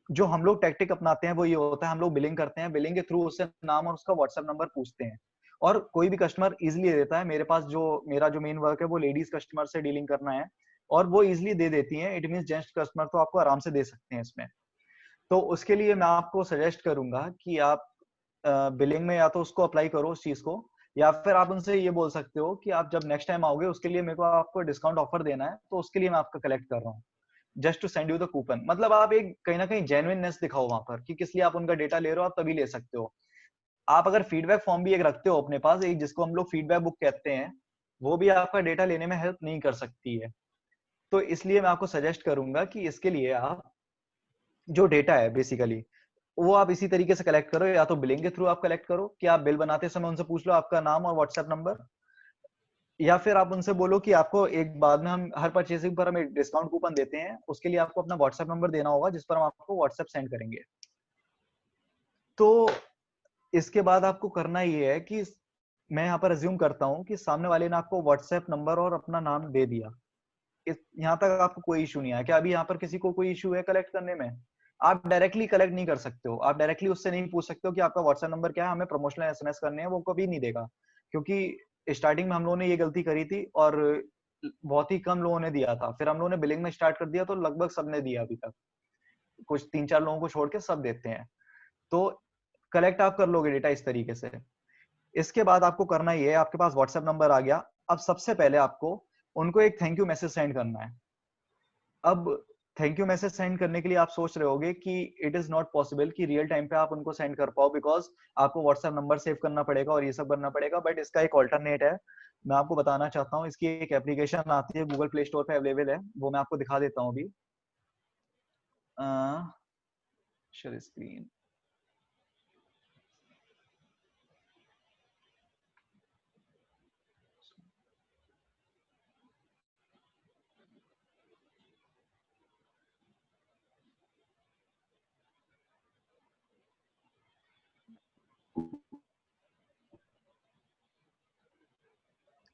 जो हम लोग टैक्टिक अपनाते हैं वो ये होता है, हम लोग बिलिंग करते हैं, बिलिंग के थ्रू उससे नाम और उसका व्हाट्सएप नंबर पूछते हैं और कोई भी कस्टमर इजिली दे देता है। मेरे पास जो मेरा जो मेन वर्क है वो लेडीज कस्टमर से डीलिंग करना है और वो इजिली दे देती हैं। इट मीन जेंट्स कस्टमर तो आपको आराम से दे सकते हैं इसमें। तो उसके लिए मैं आपको सजेस्ट करूंगा कि आप बिलिंग में या तो उसको अप्लाई करो उस चीज को, या फिर आप उनसे ये बोल सकते हो कि आप जब नेक्स्ट टाइम आओगे उसके लिए मेरे को आपको डिस्काउंट ऑफर देना है, तो उसके लिए मैं आपका कलेक्ट कर रहा हूँ just to send you the coupon. मतलब आप एक कहीं ना कहीं जेन्युइननेस दिखाओ वहां पर कि किस लिए आप उनका डेटा ले रहे हो, आप तभी ले सकते हो। आप अगर फीडबैक फॉर्म भी एक रखते हो अपने पास, एक जिसको हम लोग फीडबैक बुक कहते हैं, वो भी आपका डेटा लेने में हेल्प नहीं कर सकती है। तो इसलिए मैं आपको सजेस्ट करूंगा कि इसके लिए आप जो डेटा है बेसिकली वो आप इसी तरीके से कलेक्ट करो, या तो बिलिंग के थ्रू आप कलेक्ट करो कि आप बिल बनाते समय उनसे पूछ लो आपका नाम और व्हाट्सएप नंबर, या फिर आप उनसे बोलो कि आपको एक बाद में हम हर परचेसिंग पर हम एक डिस्काउंट कूपन देते हैं, उसके लिए आपको अपना व्हाट्सएप नंबर देना होगा जिस पर हम आपको व्हाट्सएप सेंड करेंगे। तो इसके बाद आपको करना ये है कि मैं यहाँ पर अज्यूम करता हूँ कि सामने वाले ने आपको व्हाट्सएप नंबर और अपना नाम दे दिया, यहाँ तक आपको कोई इशू नहीं है क्या? अभी यहाँ पर किसी को कोई इशू है कलेक्ट करने में? आप डायरेक्टली कलेक्ट नहीं कर सकते हो, आप डायरेक्टली उससे नहीं पूछ सकते हो कि आपका व्हाट्सएप नंबर क्या है, हमें प्रमोशनल एसएमएस करने हैं, वो कभी नहीं देगा। क्योंकि स्टार्टिंग में हम लोगों ने ये गलती करी थी और बहुत ही कम लोगों ने दिया था, फिर हम लोगों ने बिलिंग में स्टार्ट कर दिया तो लगभग सबने दिया अभी तक, कुछ 3-4 लोगों को छोड़ के सब देते हैं। तो कलेक्ट आप कर लोगे डेटा इस तरीके से। इसके बाद आपको करना ये है, आपके पास व्हाट्सएप नंबर आ गया, अब सबसे पहले आपको उनको एक थैंक यू मैसेज सेंड करना है। अब थैंक यू मैसेज सेंड करने के लिए आप सोच रहे होगे कि इट इज नॉट पॉसिबल कि रियल टाइम पे आप उनको सेंड कर पाओ, बिकॉज आपको व्हाट्सएप नंबर सेव करना पड़ेगा और ये सब करना पड़ेगा। बट इसका एक ऑल्टरनेट है, मैं आपको बताना चाहता हूँ। इसकी एक एप्लीकेशन आती है, गूगल प्ले स्टोर पे अवेलेबल है, वो मैं आपको दिखा देता हूँ अभी। Share screen.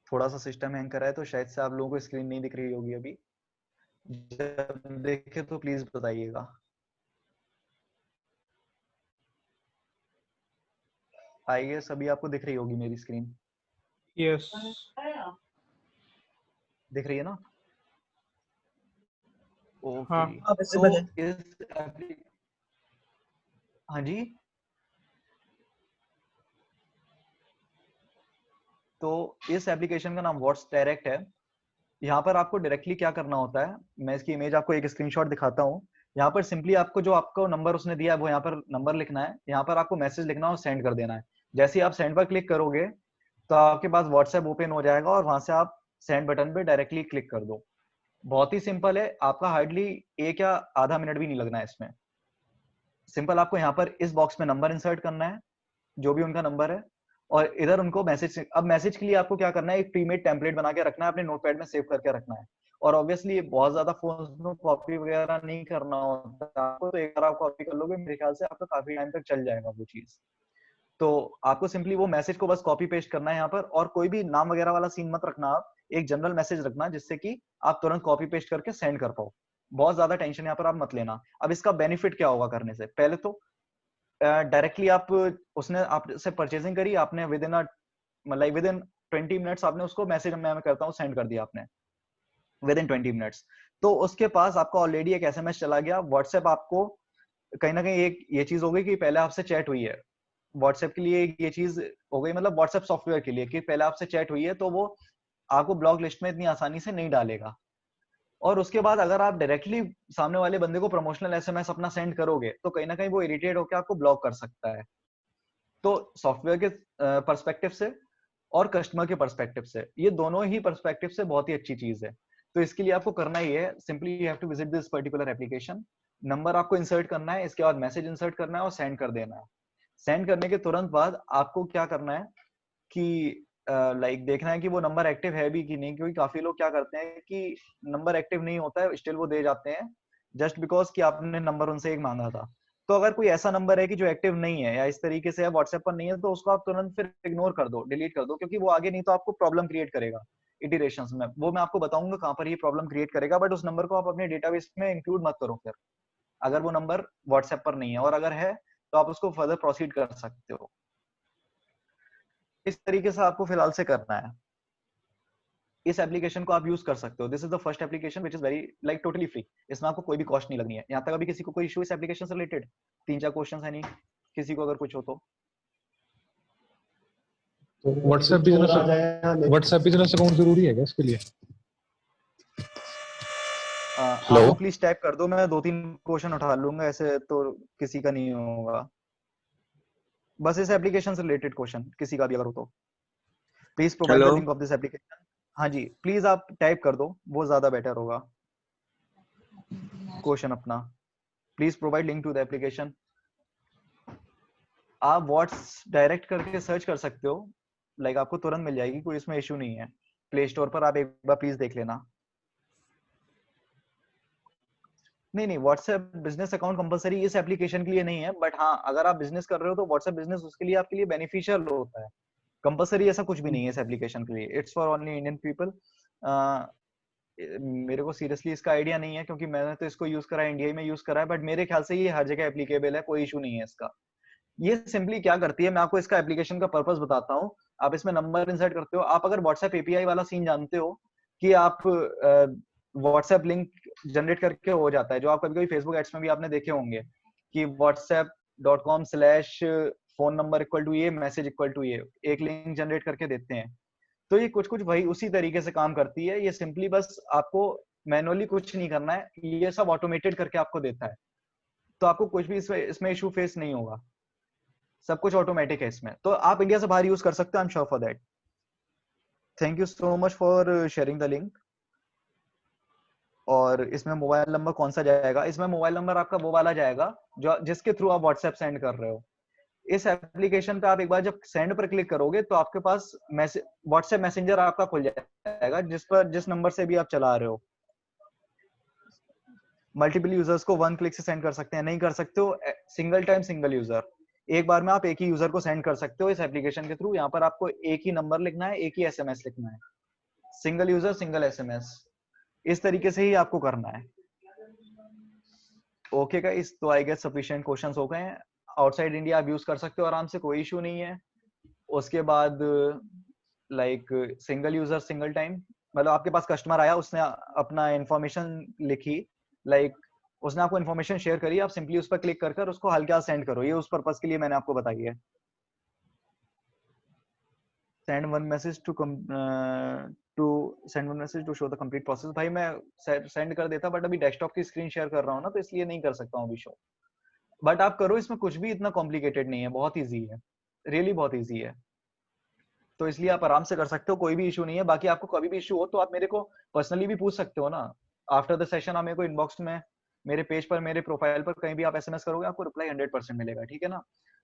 थोड़ा सा सिस्टम हैंग कर रहा है तो शायद से आप लोगों को स्क्रीन नहीं दिख रही होगी अभी, जब देखे तो प्लीज बताइएगा। आई गेस अभी आपको दिख रही होगी मेरी स्क्रीन, यस दिख रही है ना? ओके हाँ तो हाँ जी, तो इस एप्लीकेशन का नाम व्हाट्स डायरेक्ट है। यहाँ पर आपको डायरेक्टली क्या करना होता है, मैं इसकी इमेज आपको एक स्क्रीनशॉट दिखाता हूँ। यहाँ पर सिंपली आपको जो आपको नंबर उसने दिया है वो यहाँ पर नंबर लिखना है, यहाँ पर आपको मैसेज लिखना है और सेंड कर देना है। जैसे ही आप सेंड पर क्लिक करोगे तो आपके पास व्हाट्सएप ओपन हो जाएगा और वहां से आप सेंड बटन पे डायरेक्टली क्लिक कर दो। बहुत ही सिंपल है, आपका हार्डली 1 या आधा मिनट भी नहीं लगना है इसमें। सिंपल आपको यहाँ पर इस बॉक्स में नंबर इंसर्ट करना है, जो भी उनका नंबर है, और इधर उनको मैसेज, अब मैसेज के लिए आपको क्या करना है, एक प्रीमेड टेम्पलेट बना के रखना है, अपने नोटपैड में सेव करके रखना है। और ऑब्वियसली ये बहुत ज्यादा फोन में कॉपी वगैरह नहीं करना होता है आपको, तो एक बार आप कॉपी कर लोगे मेरे ख्याल से आपका काफी टाइम तक चल जाएगा वो चीज। तो आपको सिंपली वो मैसेज को बस कॉपी पेस्ट करना है यहाँ पर, और कोई भी नाम वगैरह वाला सीन मत रखना, आप एक जनरल मैसेज रखना जिससे कि आप तुरंत कॉपी पेस्ट करके सेंड कर पाओ। बहुत ज्यादा टेंशन यहाँ पर आप मत लेना। अब इसका बेनिफिट क्या होगा करने से? पहले तो डायरेक्टली आप उसने आपसे परचेजिंग करी, आपने विद इन मतलब विद इन 20 मिनट्स आपने उसको मैसेज मैं करता हूँ सेंड कर दिया आपने विद इन 20 मिनट्स, तो उसके पास आपका ऑलरेडी एक एसएमएस चला गया। व्हाट्सएप आपको कहीं ना कहीं एक ये चीज हो गई कि पहले आपसे चैट हुई है, व्हाट्सएप के लिए ये चीज हो गई, मतलब व्हाट्सएप सॉफ्टवेयर के लिए कि पहले आपसे चैट हुई है, तो वो आपको ब्लॉक लिस्ट में इतनी आसानी से नहीं डालेगा। और उसके बाद अगर आप डायरेक्टली सामने वाले बंदे को प्रमोशनल एसएमएस अपना सेंड करोगे तो कहीं ना कहीं वो इरिटेट होकर आपको ब्लॉक कर सकता है। तो सॉफ्टवेयर के पर्सपेक्टिव से और कस्टमर के पर्सपेक्टिव से, ये दोनों ही पर्सपेक्टिव से बहुत ही अच्छी चीज है। तो इसके लिए आपको करना ही है, simply you have to visit this particular application, number आपको इंसर्ट करना है, इसके बाद मैसेज इंसर्ट करना है और सेंड कर देना है। सेंड करने के तुरंत बाद आपको क्या करना है कि लाइक देखना है कि वो नंबर एक्टिव है भी कि नहीं, क्योंकि काफी लोग क्या करते हैं कि नंबर एक्टिव नहीं होता है, स्टिल वो दे जाते हैं जस्ट बिकॉज कि आपने नंबर उनसे एक मांगा था। तो अगर कोई ऐसा नंबर है कि जो एक्टिव नहीं है या इस तरीके से व्हाट्सएप पर नहीं है, तो उसको आप तुरंत फिर इग्नोर कर दो, डिलीट कर दो, क्योंकि वो आगे नहीं तो आपको प्रॉब्लम क्रिएट करेगा इटरेशंस में। वो मैं आपको बताऊंगा कहाँ पर ये प्रॉब्लम क्रिएट करेगा, बट उस नंबर को आप अपने डेटाबेस में इंक्लूड मत करो फिर, अगर वो नंबर व्हाट्सएप पर नहीं है, और अगर है तो आप उसको फर्दर प्रोसीड कर सकते हो। इस तरीके से आपको फिलहाल से करना है। इस एप्लीकेशन को आप यूज कर सकते हो। This is the first application which is very like totally free, इसमें आपको कोई भी कॉस्ट नहीं लगनी है। यहाँ तक अभी किसी को कोई इशू इस एप्लीकेशन से रिलेटेड? 3-4 क्वेश्चन है नहीं किसी को, अगर कुछ हो तो व्हाट्सएप बिजनेस अकाउंट जरूरी है क्या इसके लिए? आप हेलो, वो प्लीज टाइप कर दो, मैं 2-3 क्वेश्चन उठा लूंगा, ऐसे तो किसी का नहीं होगा। बस इस एप्लीकेशन से रिलेटेड क्वेश्चन किसी का भी अगर हो तो please provide the hello link of this application. हाँ जी, प्लीज आप टाइप कर दो, वो ज्यादा बेटर होगा। क्वेश्चन अपना please provide link to the application. आप व्हाट्स डायरेक्ट करके सर्च कर सकते हो, लाइक आपको तुरंत मिल जाएगी, कोई इसमें इशू नहीं है। प्ले स्टोर पर आप एक बार प्लीज देख लेना। नहीं नहीं, व्हाट्सएप बिजनेस अकाउंट कंपलसरी इस एप्लीकेशन के लिए नहीं है, बट हाँ अगर आप बिजनेस कर रहे हो तो व्हाट्सएप बिजनेस उसके लिए आपके लिए बेनिफिशियल होता है। कंपलसरी ऐसा कुछ भी नहीं है इस एप्लीकेशन के लिए, it's for only Indian people. मेरे को सीरियसली इसका आइडिया नहीं है, क्योंकि मैंने तो इसको यूज करा है, इंडिया में यूज करा है, बट मेरे ख्याल से ये हर जगह एप्लीकेबल है, कोई इशू नहीं है इसका। ये सिंपली क्या करती है, मैं आपको इसका एप्लीकेशन का पर्पस बताता हूँ। आप इसमें नंबर इंसर्ट करते हो, आप अगर व्हाट्सएप एपीआई वाला सीन जानते हो कि आप व्हाट्सएप लिंक जनरेट करके हो जाता है, जो आप कभी कभी फेसबुक एड्स में भी आपने देखे होंगे कि whatsapp.com/phone number इक्वल टू ये, मैसेज इक्वल टू ये, एक लिंक जनरेट करके देते हैं। तो ये कुछ कुछ वही उसी तरीके से काम करती है। ये सिंपली बस आपको मैनुअली कुछ नहीं करना है, ये सब ऑटोमेटेड करके आपको देता है। तो आपको कुछ भी इसमें इशू फेस नहीं होगा, सब कुछ ऑटोमेटिक है इसमें। तो आप इंडिया से बाहर यूज कर सकते हो, I am sure for that. Thank you so much for sharing the link. और इसमें मोबाइल नंबर कौन सा जाएगा? इसमें मोबाइल नंबर आपका वो वाला जाएगा जो जिसके थ्रू आप व्हाट्सएप सेंड कर रहे हो। इस एप्लीकेशन पे आप एक बार जब सेंड पर क्लिक करोगे तो आपके पास व्हाट्सएप मैसेंजर आपका खुल जाएगा, जिस नंबर से भी आप चला रहे हो। मल्टीपल यूजर्स को वन क्लिक से सेंड कर सकते हैं, नहीं कर सकते हो सिंगल टाइम सिंगल यूजर, एक बार में आप एक ही यूजर को सेंड कर सकते हो इस एप्लीकेशन के थ्रू। यहाँ पर आपको एक ही नंबर लिखना है, एक ही एसएमएस लिखना है, सिंगल यूजर सिंगल एसएमएस, इस तरीके से ही आपको करना है। ओके गाइस, तो आई गेस सफिशिएंट क्वेश्चंस हो गए हैं। आउटसाइड इंडिया आप यूज कर सकते हो आराम से, कोई इशू नहीं है। उसके बाद like single user single time, मतलब आपके पास कस्टमर आया, उसने अपना इंफॉर्मेशन लिखी, लाइक उसने आपको इन्फॉर्मेशन शेयर करी, आप सिंपली उस पर क्लिक कर कर उसको हल्का सेंड करो। ये उस पर्पस के लिए मैंने आपको बताई है। Send one message to show the complete process. भाई मैं सेंड कर देता, बट अभी डेस्कटॉप की स्क्रीन शेयर कर रहा हूँ ना, तो इसलिए नहीं कर सकता हूँ अभी शो। बट आप करो, इसमें कुछ भी इतना कॉम्प्लिकेटेड नहीं है, बहुत ईजी है, रियली बहुत ईजी है। तो इसलिए आप आराम से कर सकते हो, कोई भी इशू नहीं है। बाकी आपको कभी भी इशू हो तो आप मेरे को पर्सनली भी पूछ सकते हो ना। आफ्टर द सेशन आप मेरे को इनबॉक्स में, मेरे पेज पर, मेरे प्रोफाइल पर कहीं भी आप एसएमएस करोगे, आपको रिप्लाई 100% मिलेगा, ठीक है ना।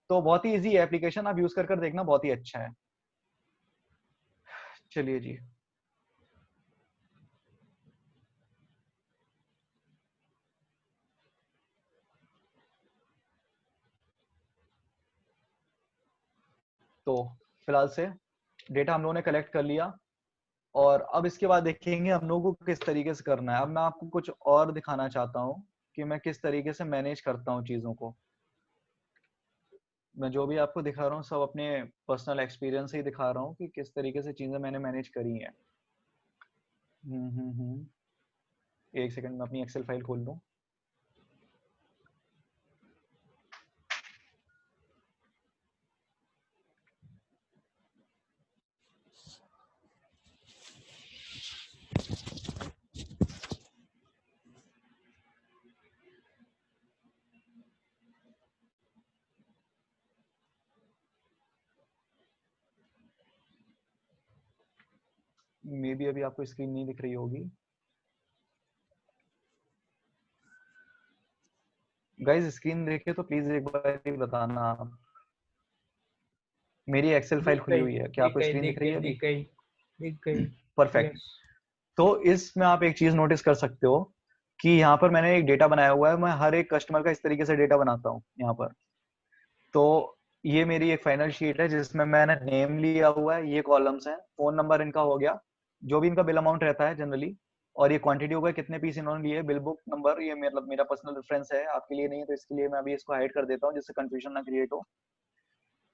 तो बहुत ही इजी है एप्लीकेशन, आप यूज कर कर देखना, बहुत ही अच्छा है। चलिए जी। तो फिलहाल से डेटा हम लोगों ने कलेक्ट कर लिया, और अब इसके बाद देखेंगे हम लोगों को किस तरीके से करना है। अब मैं आपको कुछ और दिखाना चाहता हूँ कि मैं किस तरीके से मैनेज करता हूँ चीज़ों को। मैं जो भी आपको दिखा रहा हूँ सब अपने पर्सनल एक्सपीरियंस से ही दिखा रहा हूँ कि किस तरीके से चीज़ें मैंने मैनेज करी हैं। एक सेकंड में अपनी एक्सेल फाइल खोल लूँ। मे बी अभी आपको स्क्रीन नहीं दिख रही होगी। गाइस स्क्रीन देखे तो प्लीज एक बार ही बताना आप। मेरी एक्सेल फाइल दिख खुली गई हुई है, क्या दिख आपको गई स्क्रीन दिख दिख रही गई है अभी? दिख गई दिख गई। परफेक्ट। यस। तो इसमें आप एक चीज नोटिस कर सकते हो कि यहाँ पर मैंने एक डेटा बनाया हुआ है। मैं हर एक कस्टमर का इस तरीके से डेटा बनाता हूँ यहाँ पर। तो ये मेरी एक फाइनल शीट है जिसमें मैंने नेम लिया हुआ है, ये कॉलम्स हैं, फोन नंबर इनका हो गया, जो भी इनका बिल अमाउंट रहता है जनरली, और ये क्वांटिटी हो गया कितने पीस इन्होंने लिए, बिल बुक नंबर, ये मतलब मेरा पर्सनल रेफरेंस है, आपके लिए नहीं है तो इसके लिए मैं अभी इसको हाइड कर देता हूँ जिससे कंफ्यूजन ना क्रिएट हो।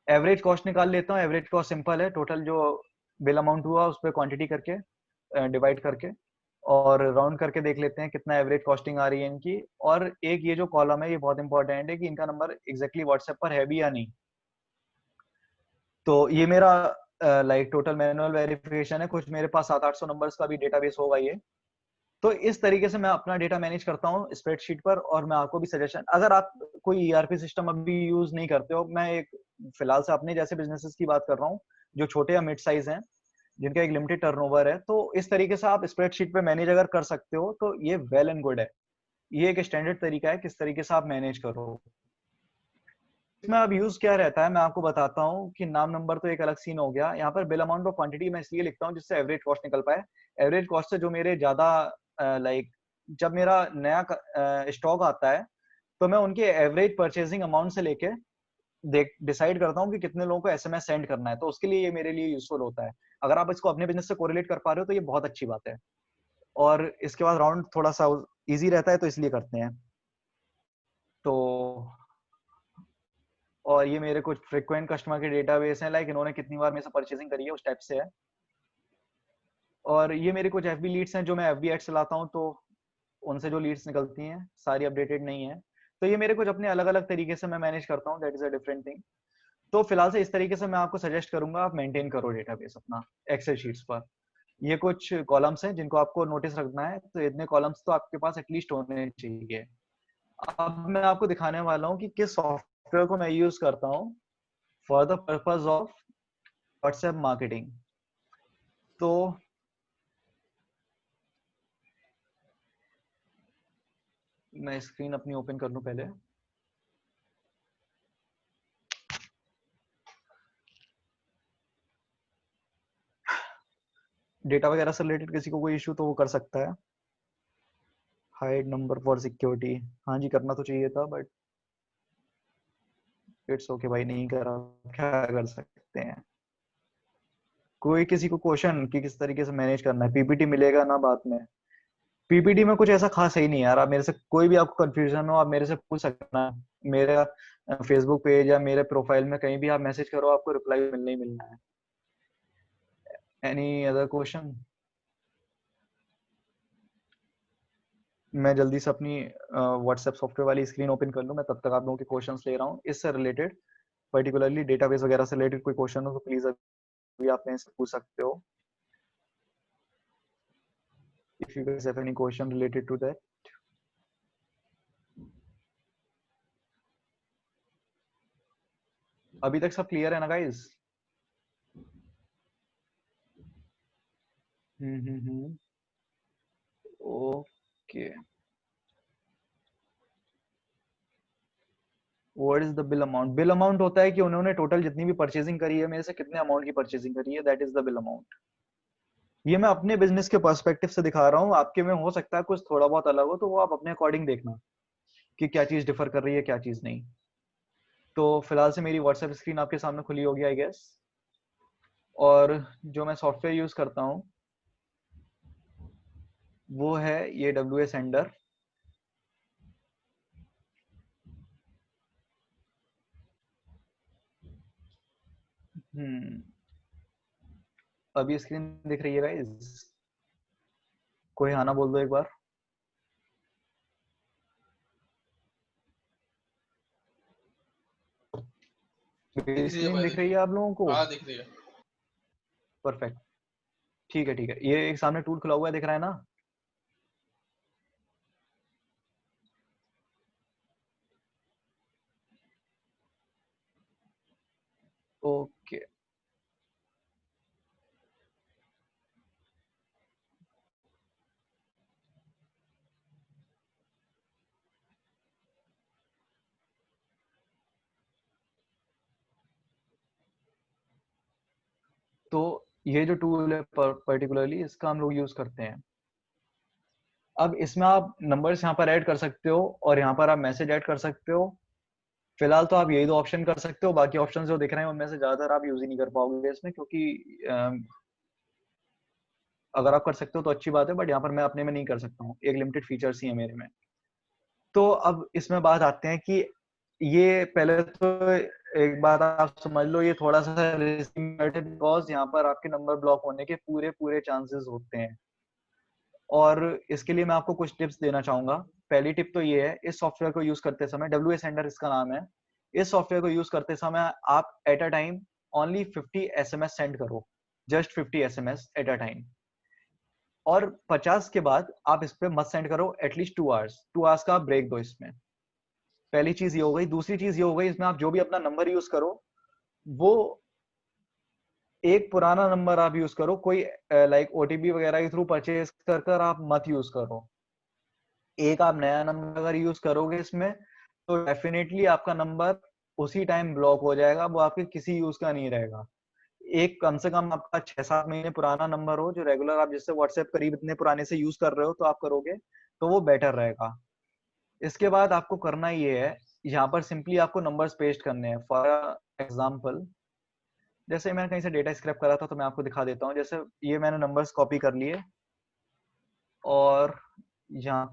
एवरेज कॉस्ट निकाल लेता हूँ। एवरेज कॉस्ट सिंपल है, टोटल जो बिल अमाउंट हुआ उस पर क्वांटिटी करके डिवाइड करके और राउंड करके देख लेते हैं कितना एवरेज कॉस्टिंग आ रही है इनकी। और एक ये जो कॉलम है ये बहुत इंपॉर्टेंट है कि इनका नंबर एग्जैक्टली व्हाट्सएप पर है भी या नहीं। तो ये मेरा लाइक टोटल मैनुअल वेरिफिकेशन है। कुछ मेरे पास 700-800 नंबर्स का भी डेटाबेस होगा ये। तो इस तरीके से मैं अपना डेटा मैनेज करता हूँ स्प्रेडशीट पर। और मैं आपको भी सजेशन, अगर आप कोई ईआरपी सिस्टम अभी यूज नहीं करते हो, मैं एक फिलहाल से अपने जैसे बिजनेसेस की बात कर रहा हूँ जो छोटे या मिड साइज हैं, जिनका एक लिमिटेड टर्नओवर है, तो इस तरीके से आप स्प्रेडशीट पे मैनेज अगर कर सकते हो तो ये वेल एंड गुड है। ये एक स्टैंडर्ड तरीका है किस तरीके से आप मैनेज करो। इसमें अब यूज क्या रहता है मैं आपको बताता हूँ कि नाम नंबर तो एक अलग सीन हो गया। यहाँ पर बिल अमाउंट और क्वांटिटी मैं इसलिए लिखता हूँ जिससे एवरेज कॉस्ट निकल पाए। एवरेज कॉस्ट से जो मेरे ज्यादा लाइक जब मेरा नया स्टॉक आता है तो मैं उनके एवरेज परचेसिंग अमाउंट से लेके देख डिसाइड करता हूँ कि कितने लोगों को एसएमएस सेंड करना है। तो उसके लिए ये मेरे लिए यूजफुल होता है। अगर आप इसको अपने बिजनेस से कोरिलेट कर पा रहे हो तो ये बहुत अच्छी बात है। और इसके बाद राउंड थोड़ा सा इजी रहता है तो इसलिए करते हैं। तो और ये मेरे कुछ फ्रिक्वेंट कस्टमर के डेटाबेस हैं, लाइक इन्होंने कितनी बार मेरे से परचेसिंग करी है उस टाइप से है। और ये मेरे कुछ एफबी लीड्स हैं जो मैं एफबी एड्स चलाता हूँ, तो उनसे जो लीड्स निकलती हैं सारी अपडेटेड नहीं है। तो ये मेरे कुछ अपने अलग अलग तरीके से मैं मैनेज करता हूँ, that is a different thing. तो फिलहाल से इस तरीके से मैं आपको सजेस्ट करूंगा आप मेंटेन करो डेटाबेस अपना एक्सेल शीट्स पर। ये कुछ कॉलम्स हैं जिनको आपको नोटिस रखना है, तो इतने कॉलम्स तो आपके पास एटलीस्ट होने चाहिए। अब मैं आपको दिखाने वाला हूँ कि किस सॉफ्टवेयर को मैं यूज करता हूँ for the purpose of WhatsApp marketing. तो मैं स्क्रीन अपनी ओपन कर लूं पहले। डेटा वगैरह से रिलेटेड किसी को कोई इशू तो वो कर सकता है। हाइड नंबर फॉर सिक्योरिटी, हाँ जी करना तो चाहिए था बट इट्स ओके भाई, नहीं करा, क्या कर सकते हैं। कोई किसी को क्वेश्चन कि किस तरीके से मैनेज करना है, पीपीटी मिलेगा ना बाद में। पीपीटी में कुछ ऐसा खास है ही नहीं यार। आप मेरे से कोई भी आपको कंफ्यूजन हो आप मेरे से पूछ सकना। मेरा फेसबुक पेज या मेरे प्रोफाइल में कहीं भी आप मैसेज करो, आपको रिप्लाई मिलना ही मिलना है। Any other question? मैं जल्दी से अपनी व्हाट्सएप सॉफ्टवेयर वाली स्क्रीन ओपन कर लूँ, मैं तब तक आप लोगों के क्वेश्चंस ले रहा हूँ इससे रिलेटेड। पर्टिकुलरली डेटाबेस वगैरह से रिलेटेड कोई क्वेश्चन हो तो प्लीज अभी आप मेरे से पूछ सकते हो। If you guys have any question related to that। अभी तक सब क्लियर है ना guys? Okay. What is the bill amount? Bill amount होता है कि उन्होंने टोटल जितनी भी परचेजिंग करी है मेरे से कितने अमाउंट की परचेजिंग करी है, that is the bill amount. ये मैं अपने बिजनेस के पर्सपेक्टिव से दिखा रहा हूँ, आपके में हो सकता है कुछ थोड़ा बहुत अलग हो, तो वो आप अपने अकॉर्डिंग देखना कि क्या चीज डिफर कर रही है क्या चीज नहीं। तो फिलहाल से मेरी व्हाट्सएप स्क्रीन आपके सामने खुली होगी आई गेस। और जो मैं सॉफ्टवेयर यूज करता हूँ वो है ये WA सेंडर। अभी स्क्रीन दिख रही है गाइस? कोई आना बोल दो एक बार। स्क्रीन दिख रही है आप लोगों को? हाँ दिख रही है। परफेक्ट, ठीक है ठीक है। ये एक सामने टूल खुला हुआ है, दिख रहा है ना? ओके, तो ये जो टूल है पर्टिकुलरली इसका हम लोग यूज करते हैं। अब इसमें आप नंबर्स यहाँ पर ऐड कर सकते हो और यहाँ पर आप मैसेज ऐड कर सकते हो। फिलहाल तो आप यही दो ऑप्शन कर सकते हो, बाकी ऑप्शन जो दिख रहे हैं उनमें से ज्यादातर आप यूज ही नहीं कर पाओगे इसमें, क्योंकि अगर आप कर सकते हो तो अच्छी बात है, बट यहाँ पर मैं अपने में नहीं कर सकता हूँ, एक लिमिटेड फीचर्स ही है मेरे में। तो अब इसमें बात आते हैं कि ये पहले तो एक बात आप समझ लो, ये थोड़ा सा रिस्की, बिकॉज यहाँ पर आपके नंबर ब्लॉक होने के पूरे पूरे चांसेस होते हैं। और इसके लिए मैं आपको कुछ टिप्स देना चाहूंगा। पहली टिप तो ये है, इस सॉफ्टवेयर को यूज करते समय, WA सेंडर इसका नाम है, इस सॉफ्टवेयर को यूज करते समय आप at a time only 50 SMS send करो, just 50 SMS at a time. और 50 के बाद आप इस पे मत सेंड करो एटलीस्ट 2 आवर्स का आप ब्रेक दो इसमें। पहली चीज ये हो गई। दूसरी चीज ये हो गई, इसमें आप जो भी अपना नंबर यूज करो वो एक पुराना नंबर आप यूज करो, कोई लाइक OTP वगैरह के थ्रू परचेज कर कर आप मत यूज करो। एक आप नया नंबर अगर यूज करोगे इसमें तो डेफिनेटली आपका नंबर उसी टाइम ब्लॉक हो जाएगा, वो आपके किसी यूज का नहीं रहेगा। एक कम से कम आपका 6-7 महीने पुराना नंबर हो, जो रेगुलर आप जिससे व्हाट्सएप करीब इतने पुराने से यूज कर रहे हो, तो आप करोगे तो वो बेटर रहेगा। इसके बाद आपको करना ये है, यहाँ पर सिंपली आपको नंबर्स पेस्ट करने हैं। फॉर एग्जाम्पल, जैसे मैंने कहीं से डेटा स्क्रैप करा था तो मैं आपको दिखा देता हूँ। जैसे ये मैंने नंबर्स कॉपी कर लिए और यहाँ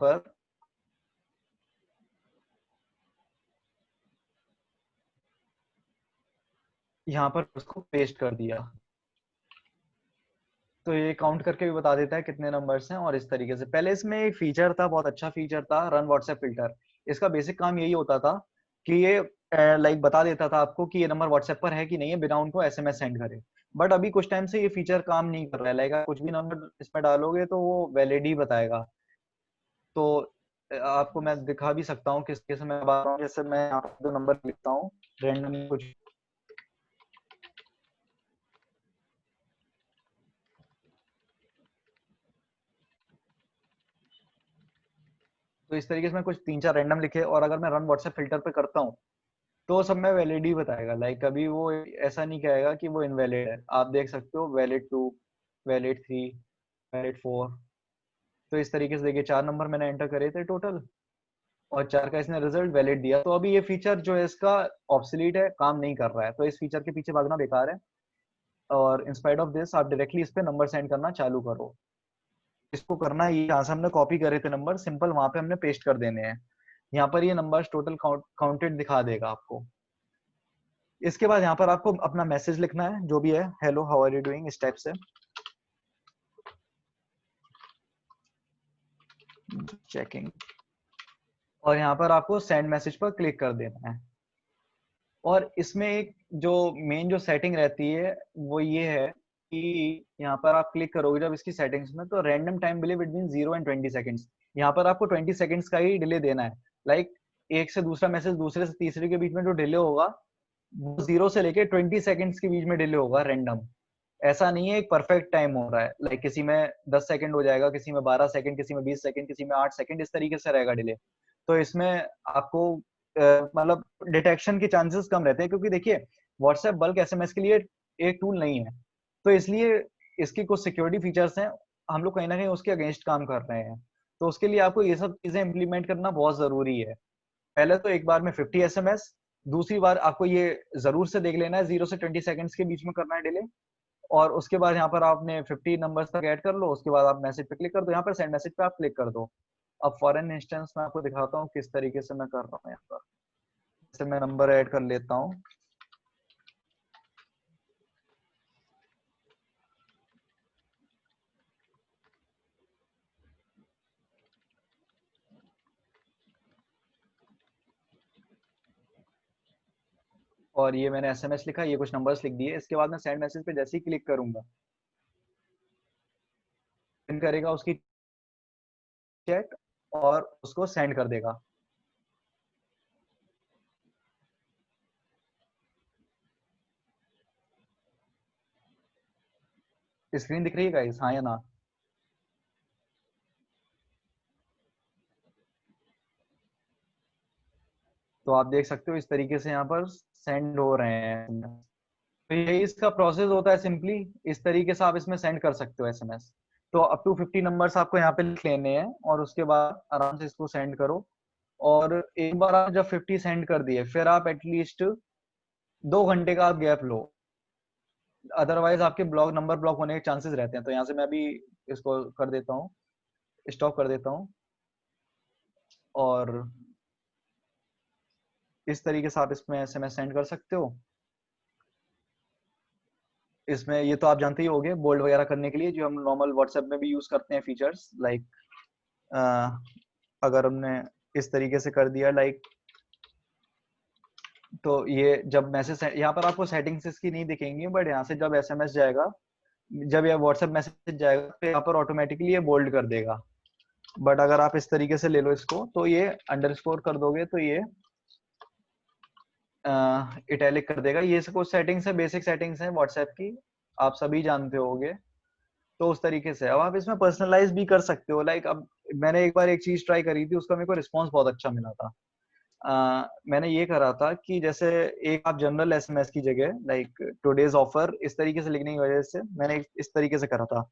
पर उसको पेस्ट कर दिया, तो ये काउंट करके भी बता देता है कितने नंबर्स हैं। और इस तरीके से, पहले इसमें एक फीचर था, बहुत अच्छा फीचर था, रन व्हाट्सएप फिल्टर। इसका बेसिक काम यही होता था कि ये लाइक बता देता था आपको कि ये नंबर व्हाट्सएप पर है कि नहीं है, बिना उनको SMS सेंड करे। बट अभी कुछ टाइम से ये फीचर काम नहीं कर रहा है। लाइक कुछ भी नंबर इसमें डालोगे तो वो वैलिड ही बताएगा। तो आपको मैं दिखा भी सकता हूँ किस केस में मैं बात रहा हूँ। जैसे मैं यहाँ पर 2 नंबर लिखता हूँ रैंडमली कुछ, तो इस तरीके से मैं कुछ 3-4 रैंडम लिखे और अगर मैं रन व्हाट्सएप फिल्टर पे करता हूँ तो सब में वैलिड ही बताएगा। लाइक कभी वो ऐसा नहीं कहेगा कि वो इनवैलिड है। आप देख सकते हो वैलिड 2, वैलिड 3, वैलिड 4। तो इस तरीके से देखिए 4 नंबर मैंने एंटर करे थे टोटल और 4 का इसने रिजल्ट वैलिड दिया। तो अभी ये फीचर जो है इसका ऑब्सोलीट है, काम नहीं कर रहा है, तो इस फीचर के पीछे भागना बेकार है। और इंस्पाइट ऑफ दिस आप डायरेक्टली इस पे नंबर सेंड करना चालू करो। इसको करना है, जहाँ से हमने कॉपी करे थे नंबर, सिंपल वहां पे हमने पेस्ट कर देने हैं। यहाँ पर ये नंबर्स टोटल काउंटेड दिखा देगा आपको। इसके बाद यहाँ पर आपको अपना मैसेज लिखना है, जो भी है, hello how are you doing, इस टाइप से। चेकिंग, और यहाँ पर आपको सेंड मैसेज पर क्लिक कर देना है। और इसमें एक जो मेन जो सेटिंग रहती है वो ये है कि यहाँ पर आप क्लिक करोगे जब इसकी सेटिंग्स में, तो random time delay between 0 and 20 seconds, यहाँ पर आपको 20 सेकंड्स का ही डिले देना है। लाइक एक से दूसरा मैसेज, दूसरे से तीसरे के बीच में जो डिले होगा वो 0 से लेके 20 सेकंड्स के बीच में डिले होगा रैंडम। ऐसा नहीं है एक परफेक्ट टाइम हो रहा है। लाइक किसी में 10 सेकंड हो जाएगा, किसी में 12 सेकंड, किसी में 20 सेकंड, किसी में 8 सेकंड, इस तरीके से रहेगा डिले। तो इसमें आपको मतलब डिटेक्शन के चांसेस कम रहते हैं, क्योंकि देखिए व्हाट्सएप बल्क SMS के लिए एक टूल नहीं है, तो इसलिए इसकी कुछ सिक्योरिटी फीचर्स हैं, हम लोग कहीं ना कहीं उसके अगेंस्ट काम कर रहे हैं। तो उसके लिए आपको ये सब चीजें इंप्लीमेंट करना बहुत जरूरी है। पहले तो एक बार में 50 SMS, दूसरी बार आपको ये जरूर से देख लेना है 0 से 20 सेकंड्स के बीच में करना है डिले, और उसके बाद यहाँ पर आपने 50 नंबर्स तक ऐड कर लो, उसके बाद आप मैसेज पे क्लिक कर दो, यहाँ पर सेंड मैसेज पे आप क्लिक कर दो। अब फॉर एन इंस्टेंस मैं आपको दिखाता हूँ किस तरीके से मैं कर रहा हूँ। यहाँ पर जैसे मैं नंबर ऐड कर लेता हूँ, और ये मैंने एसएमएस लिखा, ये कुछ नंबर्स लिख दिए। इसके बाद मैं सेंड मैसेज पे जैसे ही क्लिक करूंगा, सेंड करेगा उसकी चैट और उसको सेंड कर देगा। स्क्रीन दिख रही है गाइस, हाँ या ना? तो आप देख सकते हो इस तरीके से यहाँ पर सेंड हो रहे हैं। तो यही इसका प्रोसेस होता है सिंपली। इस तरीके से आप इसमें सेंड कर सकते हो एसएमएस। तो अप टू 50 नंबर्स आपको यहाँ पे लिख लेने हैं और उसके बाद आराम से इसको सेंड करो। और एक बार आप जब 50 सेंड कर दिए, फिर आप एटलीस्ट 2 घंटे का आप गैप लो, अदरवाइज आपके नंबर ब्लॉक होने के चांसेस रहते हैं। तो यहाँ से मैं अभी इसको कर देता हूँ, स्टॉप कर देता हूँ। और इस तरीके से आप इसमें एसएमएस सेंड कर सकते हो। इसमें ये तो आप जानते ही होंगे, बोल्ड वगैरह करने के लिए जो हम नॉर्मल व्हाट्सएप में भी यूज करते हैं फीचर्स, लाइक अगर हमने इस तरीके से कर दिया लाइक, तो ये जब मैसेज, यहाँ पर आपको सेटिंग्स इसकी नहीं दिखेंगी, बट यहाँ से जब एसएमएस जाएगा, जब ये व्हाट्सएप मैसेज जाएगा तो यहाँ पर ऑटोमेटिकली ये बोल्ड कर देगा। बट अगर आप इस तरीके से ले लो इसको, तो ये अंडरस्कोर कर दोगे तो ये इटैलिक कर देगा। ये कुछ सेटिंग्स है, बेसिक सेटिंग्स है व्हाट्सएप की, आप सभी जानते होंगे। तो उस तरीके से अब आप इसमें पर्सनलाइज भी कर सकते हो। लाइक अब मैंने एक बार एक चीज ट्राई करी थी, उसका मेरे को रिस्पॉन्स बहुत अच्छा मिला था। मैंने ये करा था कि जैसे एक आप जनरल एसएमएस की जगह लाइक टुडेज ऑफर इस तरीके से लिखने की वजह से मैंने इस तरीके से करा था।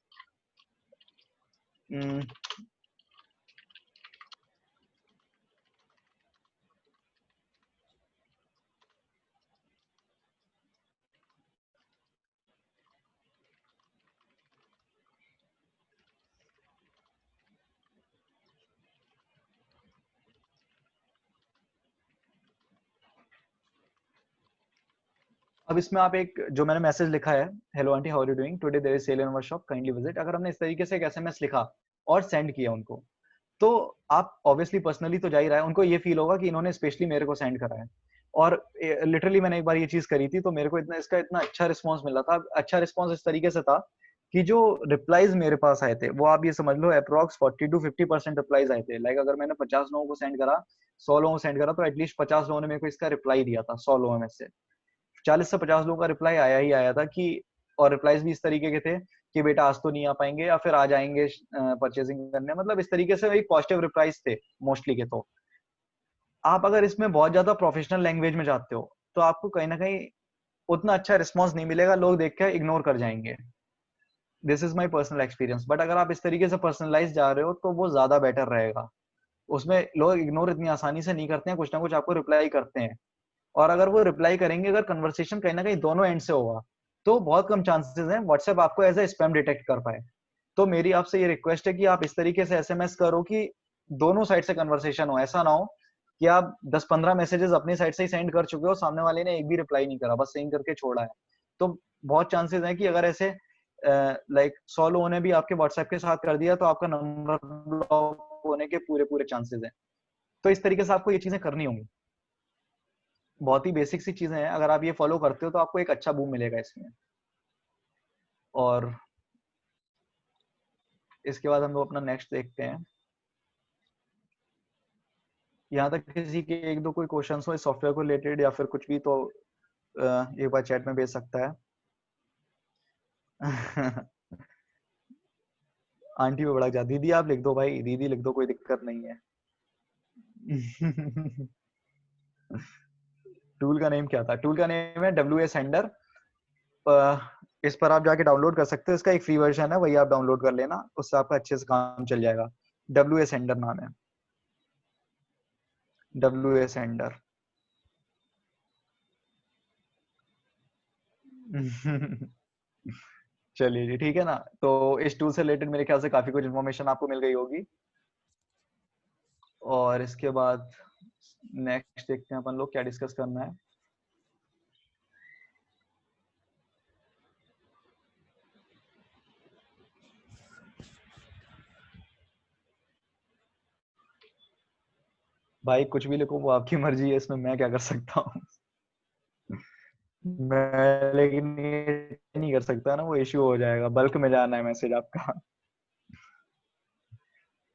अब इसमें आप एक जो मैंने मैसेज लिखा है, hello aunty how are you doing today there is sale in our shop kindly visit, अगर हमने इस तरीके से एक एसएमएस लिखा और सेंड किया उनको, तो आप ऑब्वियसली पर्सनली तो जा ही रहा है, उनको ये फील होगा कि इन्होंने स्पेशली मेरे को सेंड करा है। और लिटरली मैंने एक बार ये चीज करी थी, तो मेरे को इसका इतना अच्छा रिस्पॉन्स मिला था। अच्छा रिस्पॉन्स इस तरीके से था कि जो रिप्लाईज मेरे पास आए थे, वो आप ये समझ लो अप्रोक्स 40 to 50% रिप्लाईज आए थे। लाइक अगर मैंने 50 लोगों को सेंड करा, 100 लोगों को सेंड करा, तो एटलीस्ट 50 लोगों ने मेरे को इसका रिप्लाई दिया था। 100 लोगों में से 40 से 50 लोगों का रिप्लाई आया ही आया था कि, और रिप्लाईज भी इस तरीके के थे कि बेटा आज तो नहीं आ पाएंगे या फिर आ जाएंगे परचेसिंग करने, मतलब इस तरीके से पॉजिटिव रिप्लाईज थे मोस्टली के। तो आप अगर इसमें बहुत ज्यादा प्रोफेशनल लैंग्वेज में जाते हो, तो आपको कहीं ना कहीं उतना अच्छा रिस्पॉन्स नहीं मिलेगा, लोग देख के इग्नोर कर जाएंगे। This is my personal experience. But अगर आप इस तरीके से पर्सनलाइज जा रहे हो, तो वो ज्यादा बेटर रहेगा। उसमें लोग इग्नोर इतनी आसानी से नहीं करते हैं, कुछ ना कुछ आपको रिप्लाई करते हैं। और अगर वो रिप्लाई करेंगे, अगर कन्वर्सेशन कहीं ना कहीं दोनों एंड से होगा, तो बहुत कम चांसेस हैं व्हाट्सएप आपको एज ए स्पैम डिटेक्ट कर पाए। तो मेरी आपसे ये रिक्वेस्ट है कि आप इस तरीके से एसएमएस करो कि दोनों साइड से कन्वर्सेशन हो। ऐसा ना हो कि आप 10-15 मैसेजेस अपनी साइड से ही सेंड कर चुके हो, सामने वाले ने एक भी रिप्लाई नहीं करा, बस सेंड करके छोड़ा है। तो बहुत चांसेस हैं कि अगर ऐसे लाइक 100 लोगों ने भी आपके व्हाट्सएप के साथ कर दिया, तो आपका नंबर ब्लॉक होने के पूरे पूरे चांसेस हैं। तो इस तरीके से आपको ये चीजें करनी होंगी। बहुत ही बेसिक सी चीजें हैं, अगर आप ये फॉलो करते हो तो आपको एक अच्छा बूम मिलेगा इसमें। और इसके बाद हम लोग अपना नेक्स्ट देखते हैं। यहाँ तक किसी के एक दो कोई क्वेश्चंस हो इस सॉफ्टवेयर को रिलेटेड या फिर कुछ भी, तो एक बार चैट में भेज सकता है। आंटी पे बड़ा जा, दीदी आप लिख दो भाई, दीदी लिख दो, कोई दिक्कत नहीं है। टूल का नेम क्या था? टूल का नेम है WA सेंडर। इस पर आप जाके डाउनलोड कर सकते हो, इसका एक फ्री वर्जन है, वही आप डाउनलोड कर लेना, उससे आपका अच्छे से काम चल जाएगा। WA सेंडर नाम है, WA सेंडर। चलिए जी, ठीक है ना। तो इस टूल से रिलेटेड मेरे ख्याल से काफी कुछ इन्फॉर्मेशन आपको मिल गई होगी। और इसके बाद नेक्स्ट देखते हैं अपन लोग क्या डिस्कस करना है। भाई कुछ भी लिखो, वो आपकी मर्जी है, इसमें मैं क्या कर सकता हूँ। मैं लेकिन ये नहीं कर सकता ना, वो इश्यू हो जाएगा, बल्क में जाना है मैसेज आपका।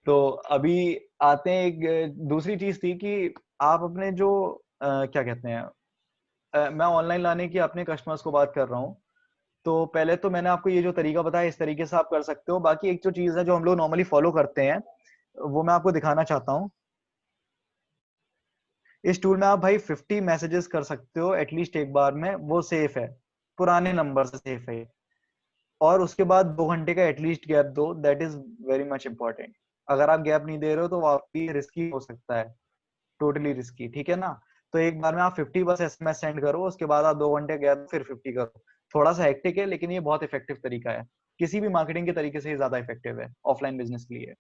तो अभी आते हैं, एक दूसरी चीज थी कि आप अपने जो क्या कहते हैं, मैं ऑनलाइन लाने की अपने कस्टमर्स को बात कर रहा हूँ। तो पहले तो मैंने आपको ये जो तरीका बताया, इस तरीके से आप कर सकते हो। बाकी एक जो चीज है जो हम लोग नॉर्मली फॉलो करते हैं, वो मैं आपको दिखाना चाहता हूँ। इस टूल में आप भाई 50 मैसेजेस कर सकते हो एटलीस्ट एक बार में, वो सेफ है, पुराने नंबर से सेफ है। और उसके बाद 2 घंटे का एटलीस्ट गैप दो, that is very much important. अगर आप गैप नहीं दे रहे हो तो आपकी रिस्की हो सकता है, टोटली रिस्की, ठीक है ना। तो एक बार में आप 50 बस एसएमएस सेंड करो, उसके बाद आप 2 घंटे गैप फिर 50 करो। थोड़ा सा हेक्टिक है, लेकिन ये बहुत इफेक्टिव तरीका है, किसी भी मार्केटिंग के तरीके से ये ज्यादा इफेक्टिव है ऑफलाइन बिजनेस के लिए।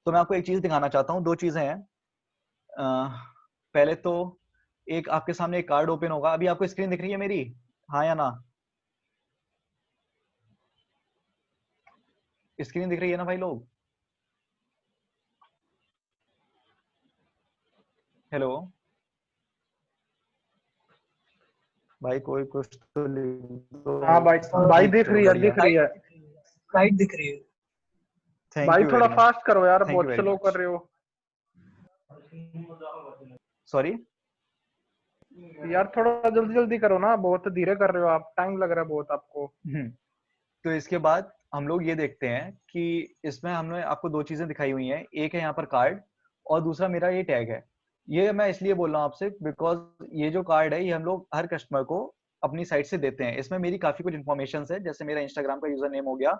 तो मैं आपको एक चीज दिखाना चाहता हूँ, दो चीजें हैं। पहले तो एक आपके सामने एक कार्ड ओपन होगा, अभी आपको स्क्रीन दिख रही है मेरी, हाँ या ना? स्क्रीन दिख रही है ना भाई लोग? हेलो भाई, कोई कुछ तो लिख दो। हाँ भाई, हाँ भाई दिख दिख रही है, रही है, बढ़िया। दिख रही है। लाइट दिख रही है। थैंक भाई यू थोड़ा वेरी मच, फास्ट करो यार, थैंक यू बहुत वेरी स्लो कर मच। रहे हो। सॉरी। यार थोड़ा जल्दी जल्दी करो ना, बहुत धीरे कर रहे हो आप, टाइम लग रहा है बहुत आपको। तो इसके बाद हम लोग ये देखते हैं कि इसमें हमने आपको दो चीजें दिखाई हुई हैं, एक है यहाँ पर कार्ड और दूसरा मेरा ये टैग है। ये मैं इसलिए बोल रहा हूँ आपसे बिकॉज ये जो कार्ड है ये हम लोग हर कस्टमर को अपनी साइट से देते हैं। इसमें मेरी काफी कुछ इन्फॉर्मेशन है, जैसे मेरा इंस्टाग्राम का यूजर नेम हो गया,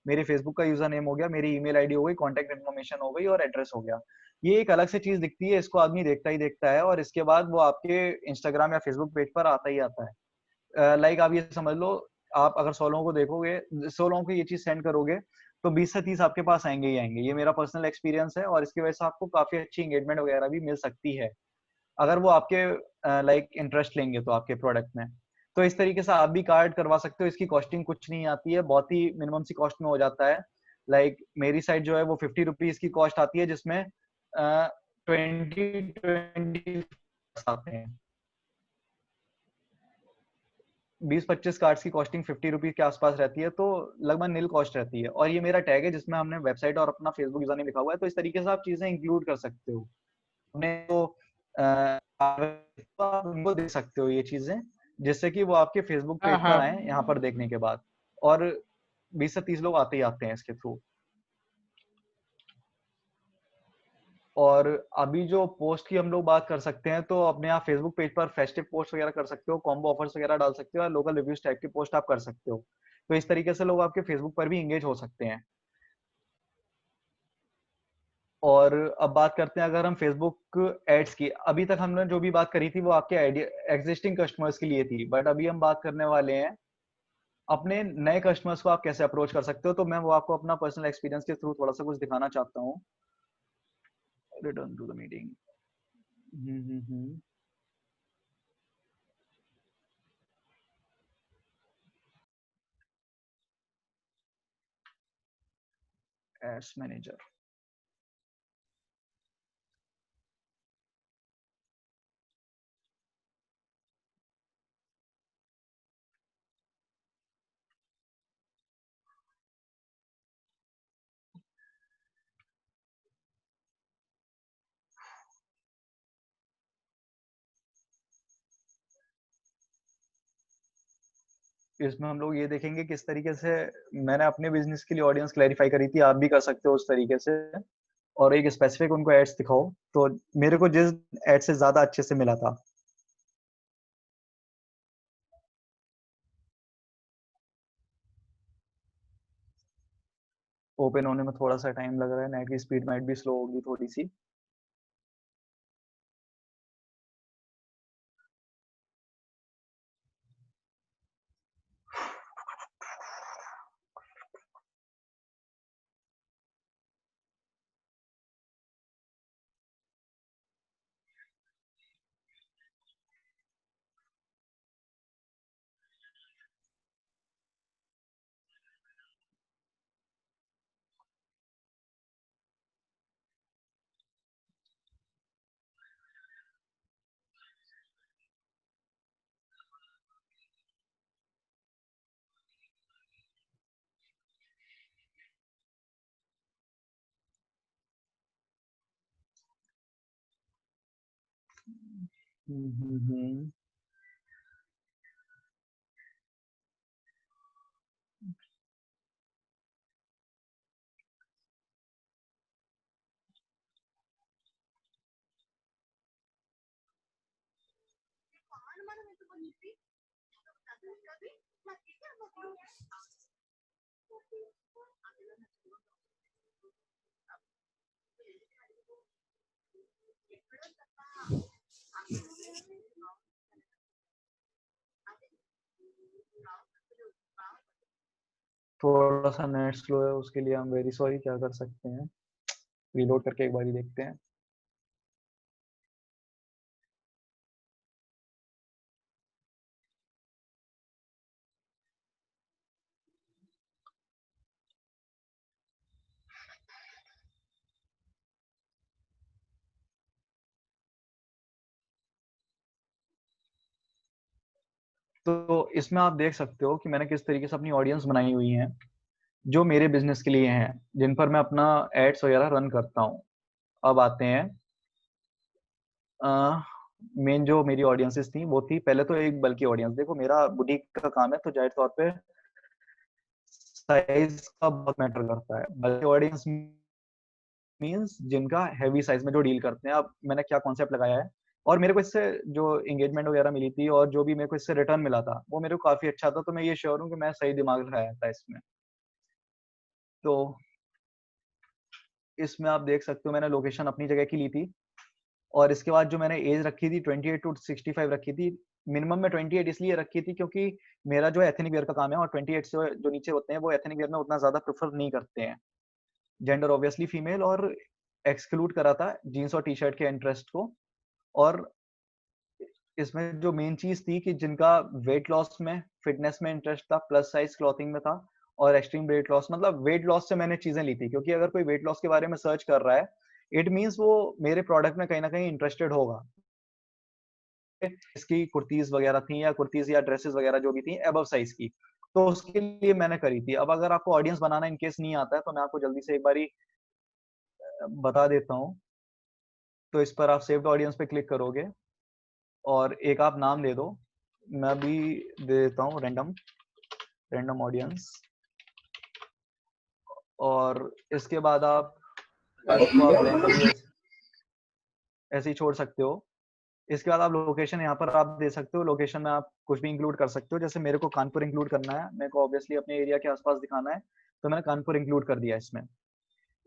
मेरे फेसबुक का यूजर नेम हो गया, मेरी ईमेल आईडी हो गई, कॉन्टेक्ट इन्फॉर्मेशन हो गई और एड्रेस हो गया। ये एक अलग से चीज दिखती है, इसको आदमी देखता ही देखता है और इसके बाद वो आपके इंस्टाग्राम या फेसबुक पेज पर आता ही आता है। लाइक आप ये समझ लो, आप अगर 100 लोगों को देखोगे, 100 लोगों को ये चीज सेंड करोगे, तो 20 से 30 आपके पास आएंगे ही आएंगे। ये मेरा पर्सनल एक्सपीरियंस है और इसकी वजह से आपको काफी अच्छी एंगेजमेंट वगैरह भी मिल सकती है, अगर वो आपके लाइक इंटरेस्ट लेंगे तो आपके प्रोडक्ट में। तो इस तरीके से आप भी कार्ड करवा सकते हो, इसकी कॉस्टिंग कुछ नहीं आती है, बहुत ही मिनिमम सी कॉस्ट में हो जाता है। लाइक मेरी साइट जो है वो 50 रुपीज की कॉस्ट आती है, जिसमें 20 आते हैं, 20-25 कार्ड्स की कॉस्टिंग 50 रुपीज के आसपास रहती है, तो लगभग नील कॉस्ट रहती है। और ये मेरा टैग है जिसमें हमने वेबसाइट और अपना फेसबुक यूजर नेम लिखा हुआ है, तो इस तरीके से आप चीजें इंक्लूड कर सकते हो अपने। तो आप उनको दे सकते हो ये चीजें, जिससे कि वो आपके फेसबुक हाँ पेज पर हाँ। आए यहाँ पर देखने के बाद। और 20 से 30 लोग आते ही आते हैं इसके थ्रू। और अभी जो पोस्ट की हम लोग बात कर सकते हैं, तो अपने आप फेसबुक पेज पर फेस्टिव पोस्ट वगैरह कर सकते हो, कॉम्बो ऑफर्स वगैरह डाल सकते हो, या लोकल रिव्यूज टाइप की पोस्ट आप कर सकते हो। तो इस तरीके से लोग आपके फेसबुक पर भी एंगेज हो सकते हैं। और अब बात करते हैं अगर हम फेसबुक एड्स की, अभी तक हमने जो भी बात करी थी वो आपके एग्जिस्टिंग कस्टमर्स के लिए थी, बट अभी हम बात करने वाले हैं अपने नए कस्टमर्स को आप कैसे अप्रोच कर सकते हो। तो मैं वो आपको अपना पर्सनल एक्सपीरियंस के थ्रू थोड़ा सा कुछ दिखाना चाहता हूँ। Return to the meeting. Ads manager. इसमें हम लोग ये देखेंगे किस तरीके से मैंने अपने बिजनेस के लिए ऑडियंस क्लैरिफाई करी थी, आप भी कर सकते हो उस तरीके से। और एक स्पेसिफिक उनको एड्स दिखाओ, तो मेरे को जिस एड से ज्यादा अच्छे से मिला था। ओपन होने में थोड़ा सा टाइम लग रहा है, नेट की स्पीड माइट भी स्लो होगी थोड़ी सी। हम्म। थोड़ा सा नेट स्लो है, उसके लिए आई एम वेरी सॉरी। क्या कर सकते हैं, रीलोड करके एक बार ही देखते हैं। तो इसमें आप देख सकते हो कि मैंने किस तरीके से अपनी ऑडियंस बनाई हुई है जो मेरे बिजनेस के लिए हैं, जिन पर मैं अपना एड्स वगैरह रन करता हूँ। अब आते हैं, मेन जो मेरी ऑडियंसेस थी वो थी, पहले तो एक बल्कि ऑडियंस। देखो मेरा बुटीक का काम है तो जाहिर तौर पे साइज का बहुत मैटर करता है। बल्कि ऑडियंस मींस जिनका हैवी साइज में जो डील करते हैं। अब मैंने क्या कॉन्सेप्ट लगाया है, और मेरे को इससे जो एंगेजमेंट वगैरह मिली थी और जो भी मेरे को इससे रिटर्न मिला था वो मेरे को काफी अच्छा था। तो मैं ये श्योर हूँ कि मैं सही दिमाग लगाया था इसमें। तो इसमें आप देख सकते हो मैंने लोकेशन अपनी जगह की ली थी, और इसके बाद जो मैंने एज रखी थी 28 टू 65 रखी थी। मिनिमम में 28 इसलिए रखी थी क्योंकि मेरा जो एथनिक वेयर का काम है, और 28 से जो नीचे होते हैं वो एथनिक वेयर में उतना ज्यादा प्रेफर नहीं करते हैं। जेंडर ऑब्वियसली फीमेल, और एक्सक्लूड करा था जीन्स और टी शर्ट के इंटरेस्ट को। और इसमें जो मेन चीज थी कि जिनका वेट लॉस में, फिटनेस में इंटरेस्ट था, प्लस साइज क्लॉथिंग में था, और एक्सट्रीम वेट लॉस, मतलब वेट लॉस से मैंने चीजें ली थी। क्योंकि अगर कोई वेट लॉस के बारे में सर्च कर रहा है, इट मीन्स वो मेरे प्रोडक्ट में कहीं ना कहीं इंटरेस्टेड होगा। इसकी कुर्तीज वगैरह थी, या कुर्तीज या ड्रेसेस वगैरह जो भी थी अबव साइज की, तो उसके लिए मैंने करी थी। अब अगर आपको ऑडियंस बनाना इन केस नहीं आता है तो मैं आपको जल्दी से एक बारी बता देता हूँ। तो इस पर आप सेव्ड ऑडियंस पे क्लिक करोगे और एक आप नाम दे दो। मैं भी दे देता हूँ रैंडम, रैंडम ऑडियंस। और इसके बाद आप इसको आप ब्लैंक भी ऐसे ही छोड़ सकते हो। इसके बाद आप लोकेशन यहाँ पर आप दे सकते हो। लोकेशन में आप कुछ भी इंक्लूड कर सकते हो। जैसे मेरे को कानपुर इंक्लूड करना है, मेरे को ऑब्वियसली अपने एरिया के आसपास दिखाना है, तो मैंने कानपुर इंक्लूड कर दिया इसमें।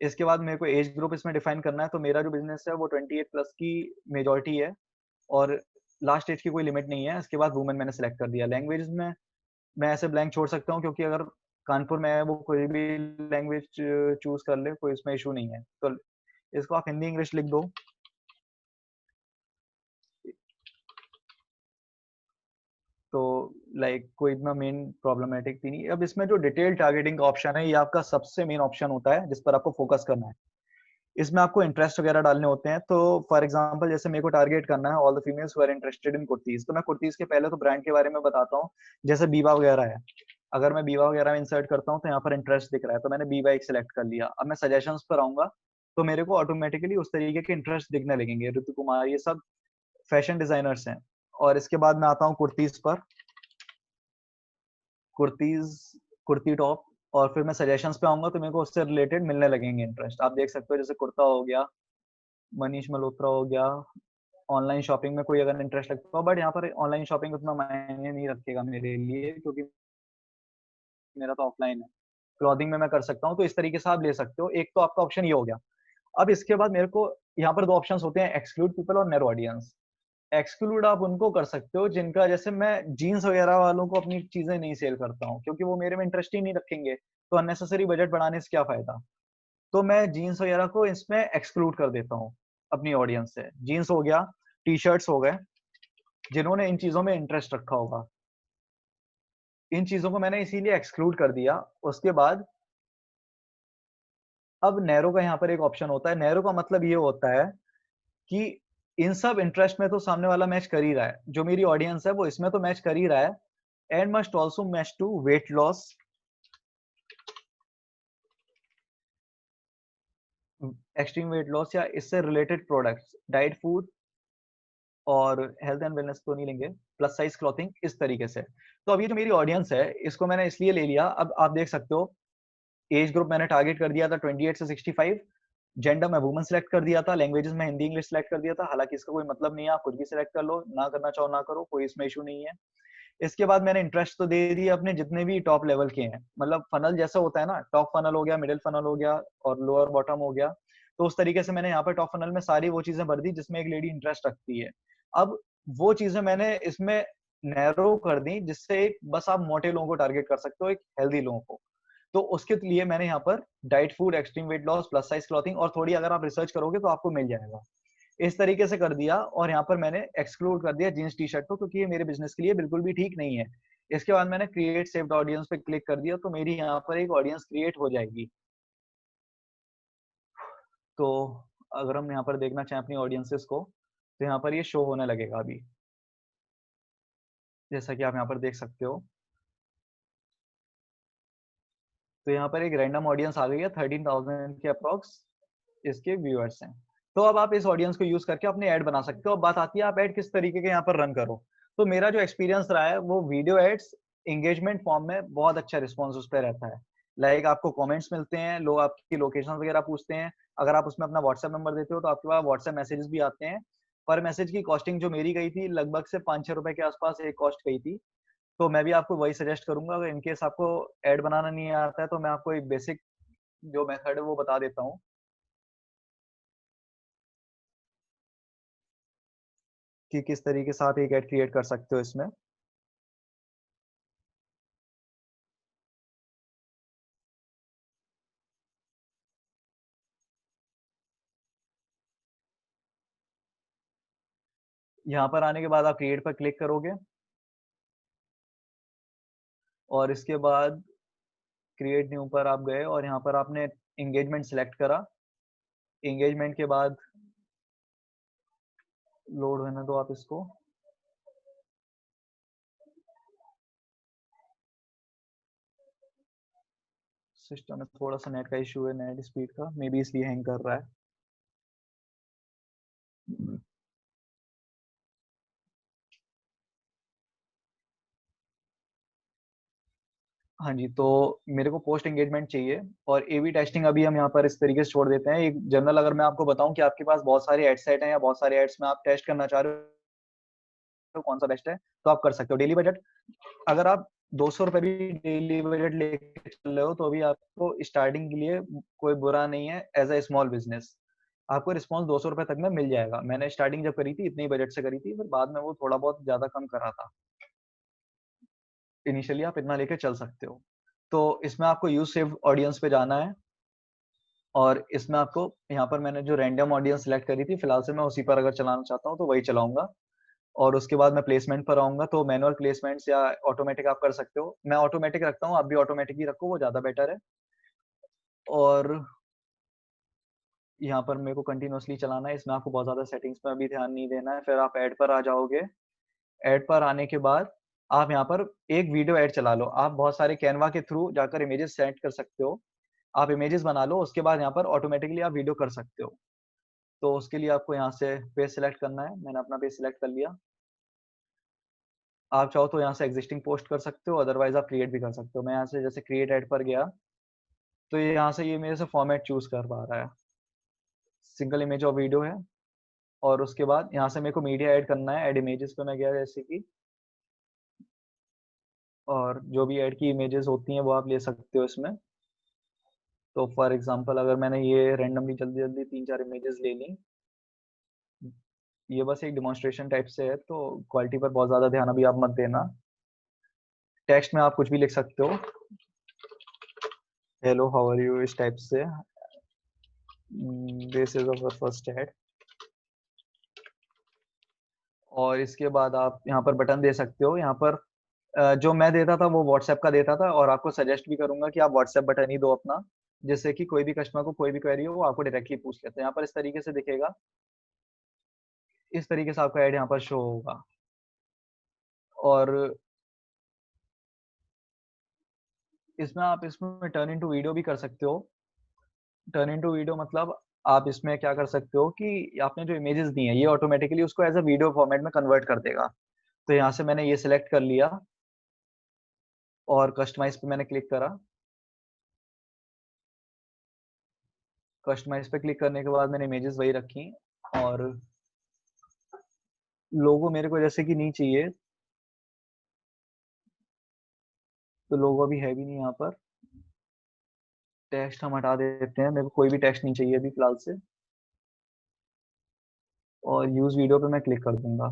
इसके बाद मेरे को एज ग्रुप इसमें डिफाइन करना है। तो मेरा जो बिजनेस है वो 28 प्लस की मेजोरिटी है, और लास्ट एज की कोई लिमिट नहीं है। इसके बाद वुमेन मैंने सेलेक्ट कर दिया। लैंग्वेज में मैं ऐसे ब्लैंक छोड़ सकता हूँ, क्योंकि अगर कानपुर में है वो कोई भी लैंग्वेज चूज कर ले, कोई इसमें इशू नहीं है। तो इसको आप हिंदी इंग्लिश लिख दो। तो लाइक कोई इतना मेन प्रॉब्लमेटिक थी नहीं। अब इसमें जो डिटेल टारगेटिंग का ऑप्शन है, ये आपका सबसे मेन ऑप्शन होता है जिस पर आपको फोकस करना है। इसमें आपको इंटरेस्ट वगैरह डालने होते हैं। तो फॉर एग्जांपल जैसे मेरे को टारगेट करना है all the females who are interested in kurtis, तो मैं कुर्तीज के पहले तो ब्रांड के बारे में बताता हूँ। जैसे बीवा वगैरह है, अगर मैं बीवा वगैरह में इंसर्ट करता हूँ तो यहाँ पर इंटरेस्ट दिख रहा है, तो मैंने बीवा एक सेलेक्ट कर लिया। अब मैं सजेशंस पर आऊंगा तो मेरे को ऑटोमेटिकली उस तरीके के इंटरेस्ट दिखने लगेंगे। ऋतु कुमार, ये सब फैशन डिजाइनर्स हैं। और इसके बाद मैं आता हूँ कुर्तीज पर, कुर्तीज, कुर्ती टॉप। और फिर मैं सजेशंस पे आऊंगा तो मेरे को उससे रिलेटेड मिलने लगेंगे इंटरेस्ट। आप देख सकते हो जैसे कुर्ता हो गया, मनीष मल्होत्रा हो गया। ऑनलाइन शॉपिंग में कोई अगर इंटरेस्ट लगता हो, बट यहाँ पर ऑनलाइन शॉपिंग उतना मायने नहीं रखेगा मेरे लिए, क्योंकि मेरा तो ऑफलाइन है। क्लॉथिंग में मैं कर सकता हूँ। तो इस तरीके से आप ले सकते हो। एक तो आपका ऑप्शन ये हो गया। अब इसके बाद मेरे को यहाँ पर दो ऑप्शंस होते हैं, एक्सक्लूड पीपल और नैरो ऑडियंस। एक्सक्लूड आप उनको कर सकते हो जिनका, जैसे मैं जीन्स वगैरह वालों को अपनी चीजें नहीं सेल करता हूँ, क्योंकि वो मेरे में इंटरेस्ट ही नहीं रखेंगे, तो अननेसेसरी बजट बढ़ाने से क्या फायदा। तो मैं जीन्स वगैरह को इसमें एक्सक्लूड कर देता हूँ अपनी ऑडियंस से। जीन्स हो गया, टी शर्ट्स हो गए, जिन्होंने इन चीजों में इंटरेस्ट रखा होगा, इन चीजों को मैंने इसीलिए एक्सक्लूड कर दिया। उसके बाद अब नैरो का यहाँ पर एक ऑप्शन होता है। नैरो का मतलब ये होता है कि इन सब इंटरेस्ट में तो सामने वाला मैच कर ही रहा है, जो मेरी ऑडियंस है वो इसमें तो मैच कर ही रहा है, and must also match to weight loss, extreme weight loss या इससे रिलेटेड प्रोडक्ट्स, डाइट, फूड, और हेल्थ एंड वेलनेस तो नहीं लेंगे, प्लस साइज क्लॉथिंग इस तरीके से। तो अब ये जो मेरी ऑडियंस है इसको मैंने इसलिए ले लिया, अब आप देख सकते हो एज ग्रुप मैंने टारगेट कर दिया था 28 से 65, जेंडर मैं वुमन सेलेक्ट कर दिया था, लैंग्वेजेस में हिंदी इंग्लिश सेलेक्ट कर दिया था, हालांकि इसका कोई मतलब नहीं है, आप खुद भी सेलेक्ट कर लो, ना करना चाहो ना करो, कोई इसमें इशू नहीं है। इसके बाद मैंने इंटरेस्ट तो दे दिया अपने जितने भी टॉप लेवल के हैं, मतलब फनल जैसा होता है ना, टॉप फनल हो गया, मिडिल फनल हो गया और लोअर बॉटम हो गया, तो उस तरीके से मैंने यहाँ पर टॉप फनल में सारी वो चीजें भर दी जिसमें एक लेडी इंटरेस्ट रखती है। अब वो चीजें मैंने इसमें नैरो कर दी जिससे एक बस आप मोटे लोगों को टारगेट कर सकते हो, एक हेल्दी लोगों को। तो उसके लिए मैंने यहाँ पर diet food, extreme weight loss, plus size clothing और थोड़ी अगर आप रिसर्च करोगे तो आपको मिल जाएगा, इस तरीके से कर दिया। और यहाँ पर मैंने एक्सक्लूड कर दिया जींस टी शर्ट को क्योंकि ये मेरे बिजनेस के लिए बिल्कुल भी ठीक नहीं है। इसके बाद मैंने क्रिएट सेव्ड ऑडियंस पे क्लिक कर दिया, तो मेरी यहाँ पर एक ऑडियंस क्रिएट हो जाएगी। तो अगर हम यहाँ पर देखना चाहें अपनी ऑडियंसेस को तो यहाँ पर ये शो होने लगेगा अभी, जैसा कि आप यहाँ पर देख सकते हो। तो यहाँ पर एक रैंडम ऑडियंस आ गई है, 13,000 के अप्रॉक्स इसके व्यूअर्स हैं। तो अब आप इस ऑडियंस को यूज करके अपने ऐड बना सकते हो। अब बात आती है आप ऐड किस तरीके के यहाँ पर रन करो। तो मेरा जो एक्सपीरियंस रहा है वो वीडियो एड्स एंगेजमेंट फॉर्म में बहुत अच्छा रिस्पॉन्स उस पर रहता है। लाइक आपको कमेंट्स मिलते हैं, लोग आपकी लोकेशन वगैरह पूछते हैं, अगर आप उसमें अपना व्हाट्सएप नंबर देते हो तो आपके पास व्हाट्सएप मैसेजेस भी आते हैं। पर मैसेज की कॉस्टिंग जो मेरी गई थी लगभग से 5-6 रुपए के आसपास एक कॉस्ट गई थी। तो मैं भी आपको वही सजेस्ट करूंगा, अगर इनकेस आपको ऐड बनाना नहीं आता है तो मैं आपको एक बेसिक जो मेथड है वो बता देता हूँ कि किस तरीके से आप एक ऐड क्रिएट कर सकते हो इसमें। यहाँ पर आने के बाद आप क्रिएट पर क्लिक करोगे और इसके बाद क्रिएट न्यू पर आप गए और यहाँ पर आपने एंगेजमेंट सिलेक्ट करा। एंगेजमेंट के बाद लोड होने दो आप इसको। सिस्टम में थोड़ा सा नेट का इशू है, नेट स्पीड का, मे बी इसलिए हैंग कर रहा है। हाँ जी, तो मेरे को पोस्ट एंगेजमेंट चाहिए और ए बी टेस्टिंग अभी हम यहाँ पर इस तरीके से छोड़ देते हैं। एक जनरल अगर मैं आपको बताऊं कि आपके पास बहुत सारे एड सेट हैं या बहुत सारे एड्स में आप टेस्ट करना चाह रहे हो कौन सा बेस्ट है, तो आप कर सकते हो। डेली बजट अगर आप 200 रुपए भी डेली बजट लेके चल रहे हो तो अभी आपको स्टार्टिंग के लिए कोई बुरा नहीं है। एज ए स्मॉल बिजनेस आपको रिस्पॉन्स 200 रुपए तक में मिल जाएगा। मैंने स्टार्टिंग जब करी थी इतने ही बजट से करी थी, फिर बाद में वो थोड़ा बहुत ज्यादा कम करा था। इनिशियली आप इतना लेके चल सकते हो। तो इसमें आपको यूज सेव ऑडियंस पे जाना है और इसमें आपको यहाँ पर मैंने जो रैंडम ऑडियंस सेलेक्ट करी थी फिलहाल से मैं उसी पर अगर चलाना चाहता हूँ तो वही चलाऊंगा। और उसके बाद मैं प्लेसमेंट पर आऊंगा, तो मैनुअल प्लेसमेंट्स या ऑटोमेटिक आप कर सकते हो। मैं ऑटोमेटिक रखता हूँ, आप भी ऑटोमेटिक ही रखो, वो ज्यादा बेटर है। और यहाँ पर मेरे को कंटिन्यूअसली चलाना है, इसमें आपको बहुत ज्यादा सेटिंग्स में अभी ध्यान नहीं देना है। फिर आप ऐड पर आ जाओगे। ऐड पर आने के बाद आप यहाँ पर एक वीडियो ऐड चला लो। आप बहुत सारे कैनवा के थ्रू जाकर इमेजेस सेलेक्ट कर सकते हो, आप इमेजेस बना लो, उसके बाद यहाँ पर ऑटोमेटिकली आप वीडियो कर सकते हो। तो उसके लिए आपको यहाँ से पेज सिलेक्ट करना है, मैंने अपना पेज सिलेक्ट कर लिया। आप चाहो तो यहाँ से एग्जिस्टिंग पोस्ट कर सकते हो, अदरवाइज आप क्रिएट भी कर सकते हो। मैं यहाँ से जैसे क्रिएट ऐड पर गया तो ये यहाँ से ये मेरे से फॉर्मेट चूज कर पा रहा है, सिंगल इमेज और वीडियो है। और उसके बाद यहाँ से मेरे को मीडिया ऐड करना है, ऐड इमेजेस पे मैं गया जैसे कि, और जो भी ऐड की इमेजेस होती हैं वो आप ले सकते हो इसमें। तो फॉर एग्जांपल अगर मैंने ये रैंडमली जल्दी जल्दी 3-4 इमेजेस ले ली, ये बस एक डिमॉन्स्ट्रेशन टाइप से है तो क्वालिटी पर बहुत ज्यादा ध्यान अभी आप मत देना। टेक्स्ट में आप कुछ भी लिख सकते हो, हेलो हाउ आर यू इस टाइप से, this is our first aid. और इसके बाद आप यहाँ पर बटन दे सकते हो। यहाँ पर जो मैं देता था वो व्हाट्सएप का देता था, और आपको सजेस्ट भी करूंगा कि आप व्हाट्सएप बटन ही दो अपना, जिससे कि कोई भी कस्टमर को कोई भी क्वेरी हो वो आपको डायरेक्टली पूछ लेते हैं। यहाँ पर इस तरीके से दिखेगा, इस तरीके से आपका ऐड यहाँ पर शो होगा। और इसमें आप इसमें टर्न इनटू वीडियो भी कर सकते हो। टर्न इनटू वीडियो मतलब आप इसमें क्या कर सकते हो कि आपने जो इमेजेस दी हैं ये ऑटोमेटिकली उसको एज अ वीडियो फॉर्मेट में कन्वर्ट कर देगा। तो यहाँ से मैंने ये सिलेक्ट कर लिया और कस्टमाइज पे मैंने क्लिक करा। कस्टमाइज पे क्लिक करने के बाद मैंने इमेजेस वही रखी और लोगो मेरे को जैसे कि नहीं चाहिए, तो लोगो अभी है भी नहीं यहाँ पर। टेक्स्ट हम हटा देते हैं, मेरे को कोई भी टेक्स्ट नहीं चाहिए अभी फिलहाल से। और यूज वीडियो पे मैं क्लिक कर दूंगा,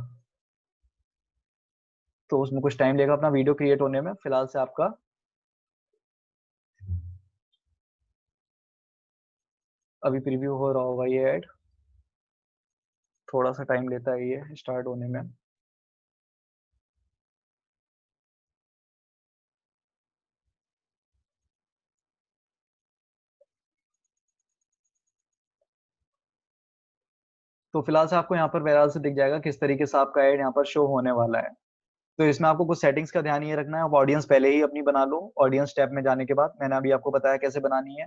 तो उसमें कुछ टाइम लेगा अपना वीडियो क्रिएट होने में। फिलहाल से आपका अभी प्रीव्यू हो रहा होगा ये ऐड, थोड़ा सा टाइम लेता है ये स्टार्ट होने में। तो फिलहाल से आपको यहाँ पर बहरहाल से दिख जाएगा किस तरीके से आपका ऐड यहाँ पर शो होने वाला है। तो इसमें आपको कुछ सेटिंग्स का ध्यान ये रखना है, आप ऑडियंस पहले ही अपनी बना लो। ऑडियंस टैब में जाने के बाद मैंने अभी आपको बताया कैसे बनानी है।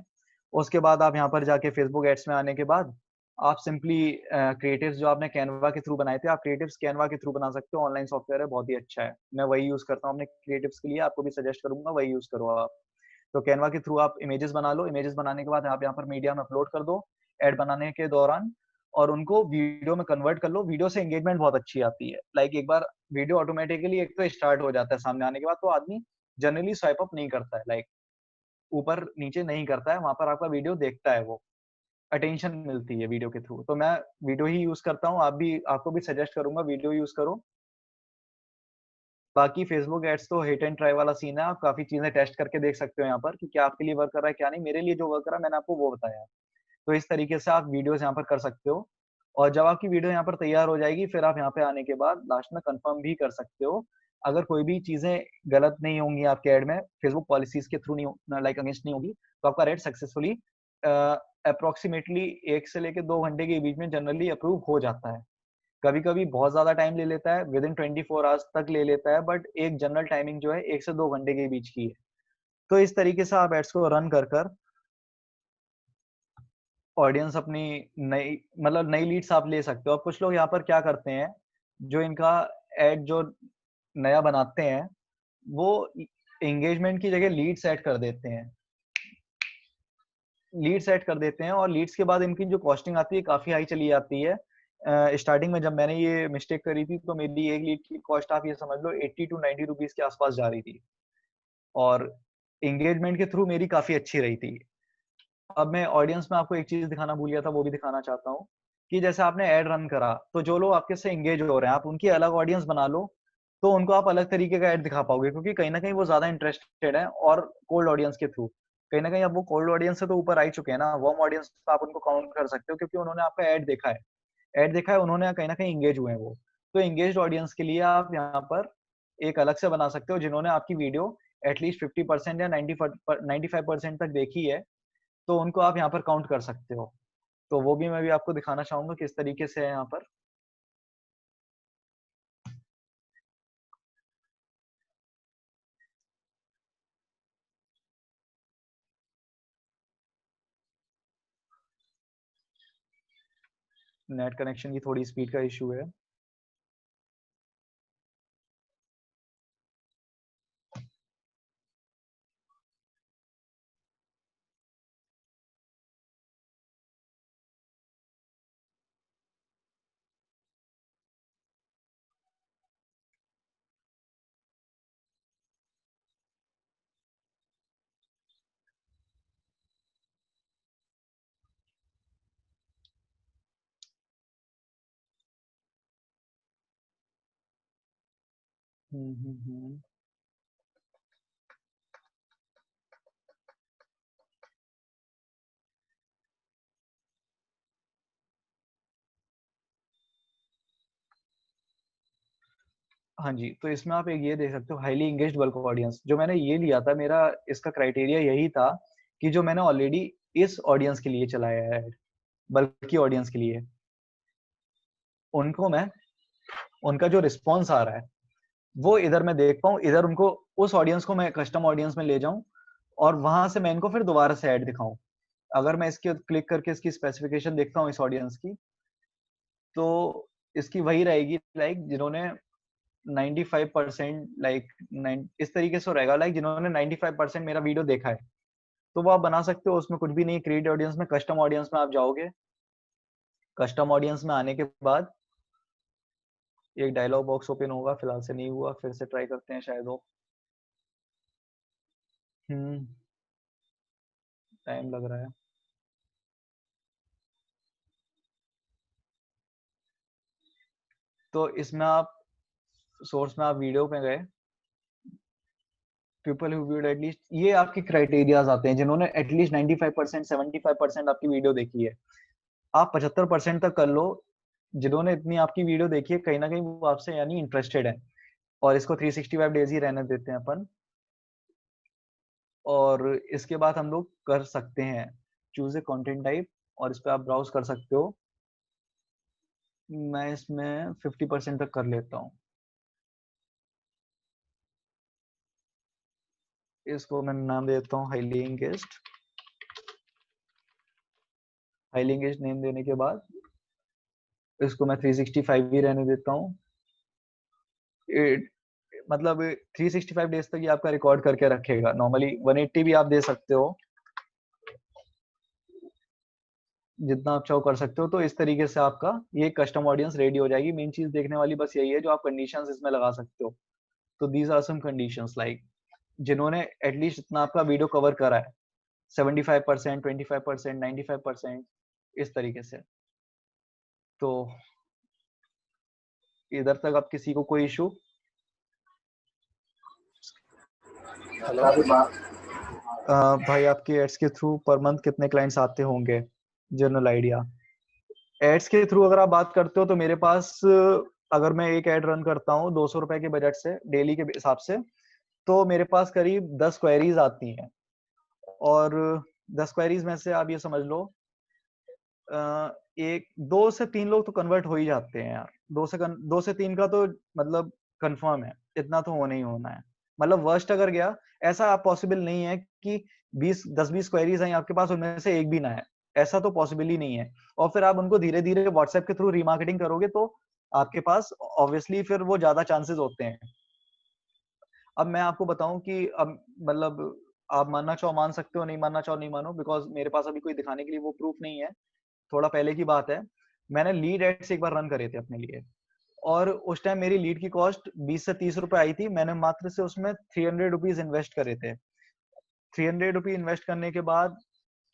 उसके बाद आप यहाँ पर जाके फेसबुक एड्स में आने के बाद आप सिंपली क्रिएटिव्स जो आपने कैनवा के थ्रू बनाए थे, आप क्रिएटिव्स कैनवा के थ्रू बना सकते हो। ऑनलाइन सॉफ्टवेयर है, बहुत ही अच्छा है, मैं वही यूज करता हूँ अपने क्रिएटिव्स के लिए, आपको भी सजेस्ट करूंगा वही यूज करो आप। तो कैनवा के थ्रू आप इमेजेस बना लो, इमेजेस बनाने के बाद आप यहाँ पर मीडिया में अपलोड कर दो एड बनाने के दौरान, और उनको वीडियो में कन्वर्ट कर लो। वीडियो से एंगेजमेंट बहुत अच्छी आती है। लाइक एक बार वीडियो ऑटोमेटिकली एक तो स्टार्ट हो जाता है सामने आने के बाद, तो आदमी जनरली स्वाइप अप नहीं करता है, लाइक ऊपर नीचे नहीं करता है, वहां पर आपका वीडियो देखता है, वो अटेंशन मिलती है वीडियो के थ्रू। तो मैं वीडियो ही यूज करता हूँ, आपको भी सजेस्ट करूंगा वीडियो यूज करो। बाकी फेसबुक एड्स तो हिट एंड ट्राई वाला सीन है, आप काफी चीजें टेस्ट करके देख सकते हो यहाँ पर कि क्या आपके लिए वर्क कर रहा है क्या नहीं। मेरे लिए जो वर्क कर रहा है मैंने आपको वो बताया। तो इस तरीके से आप वीडियोस यहाँ पर कर सकते हो। और जब आपकी वीडियो यहाँ पर तैयार हो जाएगी, फिर आप यहाँ पे आने के बाद लास्ट में कंफर्म भी कर सकते हो। अगर कोई भी चीजें गलत नहीं होंगी आपके ऐड में, फेसबुक पॉलिसीज के थ्रू नहीं, लाइक अगेंस्ट नहीं होगी, तो आपका ऐड सक्सेसफुली अप्रोक्सीमेटली 1 से लेकर 2 घंटे के बीच में जनरली अप्रूव हो जाता है। कभी कभी बहुत ज्यादा टाइम ले लेता है, विद इन 24 आवर्स तक ले लेता है, बट एक जनरल टाइमिंग जो है 1 से 2 घंटे के बीच की है। तो इस तरीके से आप एड्स को रन कर कर ऑडियंस अपनी नई, मतलब नई लीड्स आप ले सकते हो। अब कुछ लोग यहाँ पर क्या करते हैं, जो इनका एड जो नया बनाते हैं वो एंगेजमेंट की जगह लीड सेट कर देते हैं, लीड सेट कर देते हैं, और लीड्स के बाद इनकी जो कॉस्टिंग आती है काफी हाई चली जाती है। स्टार्टिंग में जब मैंने ये मिस्टेक करी थी तो मेरी एक लीड की कॉस्ट आप ये समझ लो 80 to 90 रुपीज के आसपास जा रही थी, और एंगेजमेंट के थ्रू मेरी काफी अच्छी रही थी। अब मैं ऑडियंस में आपको एक चीज दिखाना भूल गया था, वो भी दिखाना चाहता हूँ कि जैसे आपने एड रन करा तो जो लोग आपके से एंगेज हो रहे हैं आप उनकी अलग ऑडियंस बना लो, तो उनको आप अलग तरीके का एड दिखा पाओगे, क्योंकि कहीं ना कहीं वो ज्यादा इंटरेस्टेड है। और कोल्ड ऑडियंस के थ्रू कहीं ना कहीं अब वो कोल्ड ऑडियंस से तो ऊपर आ ही चुके हैं ना, वार्म ऑडियंस पे आप उनको काउंट कर सकते हो, क्योंकि उन्होंने आपका एड देखा है, एड देखा है उन्होंने, कहीं ना कहीं एंगेज हुए हैं वो। तो एंगेज ऑडियंस के लिए आप यहाँ पर एक अलग से बना सकते हो, जिन्होंने आपकी वीडियो एटलीस्ट 50% या 95% तक देखी है, तो उनको आप यहाँ पर काउंट कर सकते हो। तो वो भी मैं भी आपको दिखाना चाहूंगा किस तरीके से है यहाँ पर। नेट कनेक्शन की थोड़ी स्पीड का इशू है। हम्म। हाँ जी, तो इसमें आप एक ये देख सकते हो, हाईली एंगेज्ड बल्क ऑडियंस। जो मैंने ये लिया था, मेरा इसका क्राइटेरिया यही था कि जो मैंने ऑलरेडी इस ऑडियंस के लिए चलाया है, बल्कि ऑडियंस के लिए, उनको मैं, उनका जो रिस्पॉन्स आ रहा है वो इधर मैं देख पाऊँ, इधर उनको, उस ऑडियंस को मैं कस्टम ऑडियंस में ले जाऊं, और वहां से मैं इनको फिर दोबारा से ऐड दिखाऊं। अगर मैं इसके क्लिक करके इसकी स्पेसिफिकेशन देखता हूँ इस ऑडियंस की, तो इसकी वही रहेगी लाइक जिन्होंने 95% लाइक इस तरीके से रहेगा लाइक जिन्होंने 95% मेरा वीडियो देखा है, तो वो आप बना सकते हो। उसमें कुछ भी नहीं, क्रिएट ऑडियंस में कस्टम ऑडियंस में आप जाओगे। कस्टम ऑडियंस में आने के बाद एक डायलॉग बॉक्स ओपन होगा, फिलहाल से नहीं हुआ, फिर से ट्राई करते हैं, शायद हो। टाइम लग रहा है। तो इसमें आप सोर्स में आप वीडियो पे गए, पीपल हु व्यूड एटलीस्ट, ये आपके क्राइटेरियाज आते हैं जिन्होंने एटलीस्ट 95% 75% आपकी वीडियो देखी है। आप 75% तक कर लो। जिन्होंने इतनी आपकी वीडियो देखी है, कहीं ना कहीं वो आपसे यानी इंटरेस्टेड है। और इसको 365 डेज ही रहने देते हैं अपन। और इसके बाद हम लोग कर सकते हैं चूज ए कंटेंट टाइप, और इस पे आप ब्राउज कर सकते हो। मैं इसमें 50% तक कर लेता हूँ। इसको मैं नाम देता हूँ highly engaged. Highly engaged name देने के बाद इसको मैं 365 ही रहने देता हूँ। मतलब 365 डेज तक ये आपका रिकॉर्ड करके रखेगा। नॉर्मली 180 भी आप दे सकते हो, जितना आप चाहो कर सकते हो। तो इस तरीके से आपका ये कस्टम ऑडियंस रेडी हो जाएगी। मेन चीज देखने वाली बस यही है जो आप कंडीशंस इसमें लगा सकते हो। तो these are some conditions like जिन्होंने एटलीस्ट इतना आपका वीडियो कवर करा है, 75%, 25%, 95%, इस तरीके से। तो इधर तक आप किसी को कोई इशू? भाई आपके एड्स के थ्रू पर मंथ कितने क्लाइंट्स आते होंगे? General idea. एड्स के थ्रू अगर आप बात करते हो तो मेरे पास अगर मैं एक एड रन करता हूँ 200 रुपए के बजट से डेली के हिसाब से, तो मेरे पास करीब 10 क्वेरीज आती हैं। और 10 क्वेरीज में से आप ये समझ लो एक 2 से 3 लोग तो कन्वर्ट हो ही जाते हैं यार। 2 से 3 का तो मतलब कंफर्म है, इतना तो होना ही होना है। मतलब वर्स्ट अगर गया, ऐसा आप पॉसिबल नहीं है कि 10-20 क्वेरीज हैं आपके पास, उनमें से एक भी ना है, ऐसा तो पॉसिबल ही नहीं है। और फिर आप उनको धीरे धीरे व्हाट्सएप के थ्रू रीमार्केटिंग करोगे तो आपके पास ऑब्वियसली फिर वो ज्यादा चांसेस होते हैं। अब मैं आपको बताऊं कि अब मतलब आप मानना चाहो मान सकते हो, नहीं मानना चाहो नहीं मानो, बिकॉज मेरे पास अभी कोई दिखाने के लिए वो प्रूफ नहीं है। थोड़ा पहले की बात है, मैंने लीड एड्स एक बार रन करे थे अपने लिए, और उस टाइम मेरी लीड की कॉस्ट 20 से 30 रुपए आई थी। मैंने मात्र से उसमें 300 रुपीज इन्वेस्ट करे थे। 300 रुपीज इन्वेस्ट करने के बाद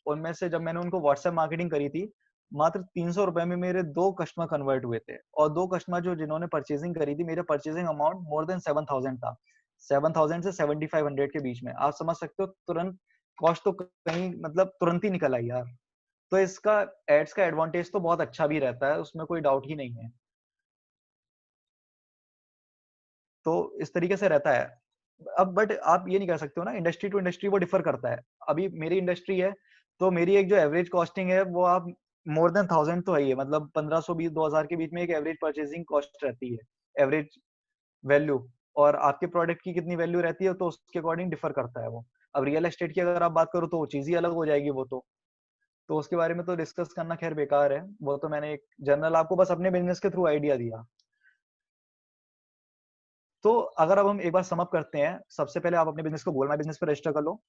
उनमें से जब मैंने उनको व्हाट्सएप मार्केटिंग करी थी, मात्र 300 रुपए में मेरे 2 कस्टमर कन्वर्ट हुए थे। और 2 कस्टमर जो जिन्होंने परचेजिंग करी थी, मेरे परचेजिंग अमाउंट मोर देन 7000 था। 7000 से 7500 के बीच में। आप समझ सकते हो तुरंत कॉस्ट तो कहीं मतलब तुरंत ही निकल आई यार। तो इसका एड्स का एडवांटेज तो बहुत अच्छा भी रहता है, उसमें कोई डाउट ही नहीं है। तो इस तरीके से रहता है। अब बट आप ये नहीं कर सकते हो ना, इंडस्ट्री टू इंडस्ट्री वो डिफर करता है। अभी मेरी इंडस्ट्री है तो मेरी एक जो एवरेज कॉस्टिंग है वो आप मोर देन 1000 तो है ही है, मतलब 1520 2000 के बीच में एक एवरेज परचेसिंग कॉस्ट रहती है, एवरेज वैल्यू। और आपके प्रोडक्ट की कितनी वैल्यू रहती है तो उसके अकॉर्डिंग डिफर करता है वो। अब रियल एस्टेट की अगर आप बात करो तो वो चीज ही अलग हो जाएगी वो तो उसके बारे में तो डिस्कस करना खैर बेकार है। वो तो मैंने एक जनरल आपको बस अपने बिजनेस के थ्रू आइडिया दिया। तो अगर अब हम एक बार समअप करते हैं, सबसे पहले आप अपने बिजनेस को गोल्ड माई बिजनेस पर रजिस्टर कर लो।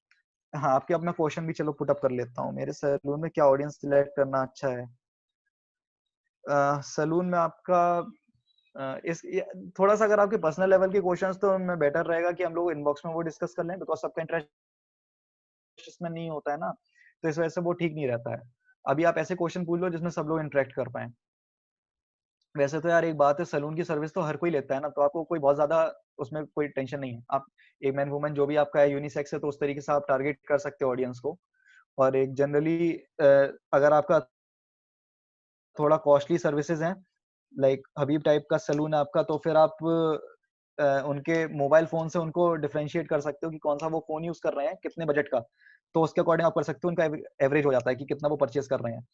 हाँ, आपके अपना क्वेश्चन भी चलो पुट अप कर लेता हूँ। मेरे सैलून में क्या ऑडियंस सिलेक्ट करना अच्छा है? सैलून में आपका थोड़ा सा अगर आपके पर्सनल लेवल के क्वेश्चंस तो मैं बेटर रहेगा कि हम लोग इनबॉक्स में वो डिस्कस कर लें, बिकॉज सबका इंटरेस्ट इसमें नहीं होता है ना, तो इस वजह से वो ठीक नहीं रहता है। अभी आप ऐसे क्वेश्चन पूछ लो जिसमें सब लोग इंटरेक्ट कर पाए। वैसे तो यार एक बात है, सैलून की सर्विस तो हर कोई लेता है ना, तो आपको कोई बहुत ज्यादा उसमें कोई टेंशन नहीं है। आप एक मैन वुमेन जो भी आपका है यूनिसेक्स है, तो उस तरीके से आप टारगेट कर सकते हो ऑडियंस को। और एक जनरली अगर आपका थोड़ा कॉस्टली सर्विसेज हैं, लाइक हबीब टाइप का सैलून है आपका, तो फिर आप उनके मोबाइल फोन से उनको डिफरेंशिएट कर सकते हो कि कौन सा वो फोन यूज कर रहे हैं, कितने बजट का। तो उसके अकॉर्डिंग आप कर सकते हो, उनका एवरेज हो जाता है कि कितना वो परचेज कर रहे हैं।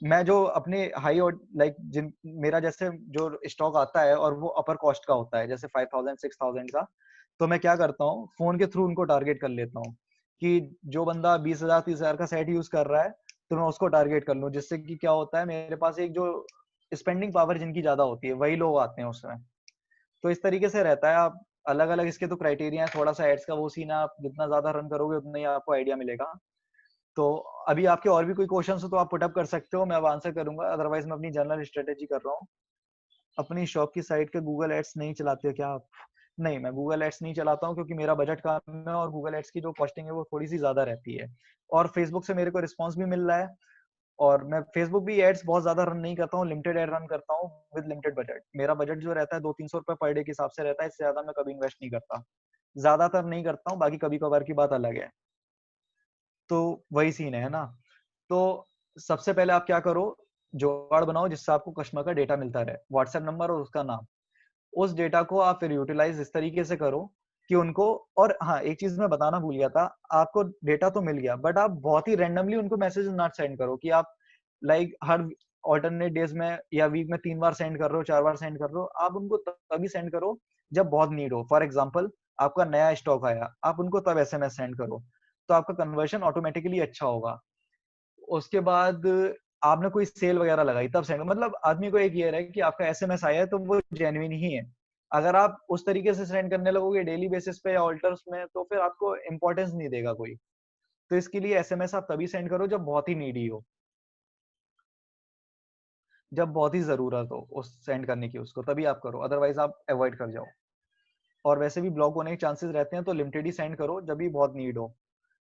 मैं जो अपने हाई और लाइक जिन मेरा जैसे जो स्टॉक आता है और वो अपर कॉस्ट का होता है, जैसे 5000 6000 का, तो मैं क्या करता हूँ, फोन के थ्रू उनको टारगेट कर लेता हूँ कि जो बंदा 20,000 30,000 का सेट यूज कर रहा है, तो मैं उसको टारगेट कर लूं, जिससे कि क्या होता है मेरे पास एक जो स्पेंडिंग पावर जिनकी ज्यादा होती है वही लोग आते हैं उसमें। तो इस तरीके से रहता है। आप अलग अलग इसके तो क्राइटेरिया है, थोड़ा सा एड्स का वो सीन है, आप जितना ज्यादा रन करोगे उतना ही आपको आइडिया मिलेगा। तो अभी आपके और भी कोई क्वेश्चन हो तो आप पुटअप कर सकते हो, मैं अब आंसर करूंगा, अदरवाइज मैं अपनी जनरल स्ट्रेटेजी कर रहा हूँ। अपनी शॉप की साइट के गूगल एड्स नहीं चलाते हो क्या आप? नहीं, मैं गूगल एड्स नहीं चलाता हूँ क्योंकि मेरा बजट कम है और गूगल एड्स की जो कॉस्टिंग है वो थोड़ी सी ज्यादा रहती है। और फेसबुक से मेरे को रिस्पॉन्स भी मिल रहा है, और मैं फेसबुक भी एड्स बहुत ज्यादा रन नहीं करता हूँ, लिमिटेड एड रन करता हूँ विद लिमिटेड बजट। मेरा बजट जो रहता है 200-300 रुपए पर डे के हिसाब से रहता है, इससे ज्यादा मैं कभी इन्वेस्ट नहीं करता, ज्यादातर नहीं करता हूँ, बाकी कभी कभार की बात अलग है। तो वही सीन है ना। तो सबसे पहले आप क्या करो, जुगाड़ बनाओ जिससे आपको कस्टमर का डेटा मिलता रहे, व्हाट्सएप नंबर और उसका नाम। उस डेटा को आप फिर यूटिलाइज इस तरीके से करो कि उनको, और हाँ एक चीज मैं बताना भूल गया था, आपको डेटा तो मिल गया बट आप बहुत ही रैंडमली उनको मैसेज ना सेंड करो कि आप लाइक हर ऑल्टरनेट डेज में या वीक में 3 बार सेंड कर रहे हो, 4 बार सेंड कर रहे हो। आप उनको तभी सेंड करो जब बहुत नीड हो। फॉर एग्जाम्पल आपका नया स्टॉक आया, आप उनको तब एसएमएस सेंड करो, तो आपका कन्वर्जन ऑटोमेटिकली अच्छा होगा। उसके बाद आपने कोई सेल वगैरह लगाई तब सेंड, मतलब आदमी को एक ये रहे कि आपका एसएमएस आया है तो वो जेन्युइन ही है। अगर आप उस तरीके से सेंड करने लगोगे डेली बेसिस पे या ऑल्टर्स में, तो फिर आपको इंपॉर्टेंस नहीं देगा कोई। तो इसके लिए एसएमएस आप तभी सेंड करो जब बहुत ही नीडी हो, जब बहुत ही जरूरत हो उस सेंड करने की, उसको तभी आप करो, अदरवाइज आप अवॉइड कर जाओ। और वैसे भी ब्लॉक होने के चांसेस रहते हैं, तो लिमिटेड ही सेंड करो जब भी बहुत नीड हो,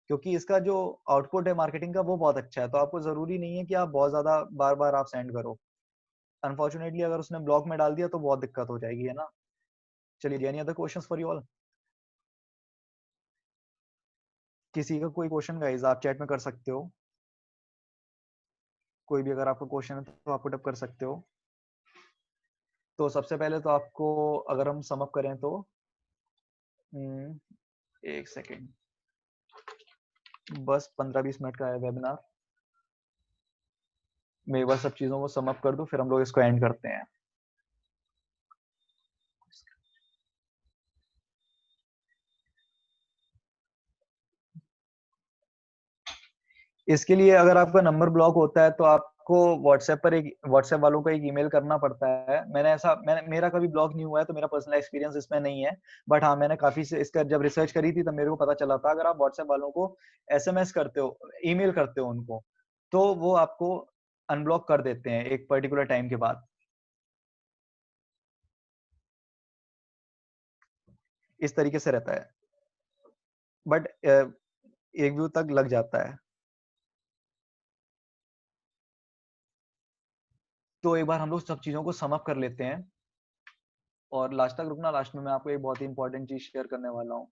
क्योंकि इसका जो आउटपुट है मार्केटिंग का वो बहुत अच्छा है। तो आपको जरूरी नहीं है कि आप बहुत ज्यादा बार बार आप सेंड करो। अनफॉर्चुनेटली अगर उसने ब्लॉक में डाल दिया तो बहुत दिक्कत हो जाएगी, है ना। चलिए, any other questions for you all? किसी का कोई क्वेश्चन गाइस आप चैट में कर सकते हो, कोई भी अगर आपका क्वेश्चन है तो आप पुट अप कर सकते हो। तो सबसे पहले तो आपको अगर हम सम अप करें तो एक सेकेंड, बस 15-20 मिनट का है वेबिनार, मैं एक बार सब चीजों को सम अप कर दूं फिर हम लोग इसको एंड करते हैं। इसके लिए अगर आपका नंबर ब्लॉक होता है तो आपको व्हाट्सएप वालों को एक ईमेल करना पड़ता है। मैंने मेरा कभी ब्लॉक नहीं हुआ है तो मेरा पर्सनल एक्सपीरियंस इसमें नहीं है, बट हाँ मैंने काफी से इसका जब रिसर्च करी थी तब मेरे को पता चला था अगर आप व्हाट्सएप वालों को एसएमएस करते हो, ईमेल करते हो उनको, तो वो आपको अनब्लॉक कर देते हैं एक पर्टिकुलर टाइम के बाद। इस तरीके से रहता है, बट एक व्यू तक लग जाता है। तो एक बार हम लोग सब चीजों को सम अप कर लेते हैं, और लास्ट तक रुकना, लास्ट में मैं आपको एक बहुत ही इंपॉर्टेंट चीज शेयर करने वाला हूँ।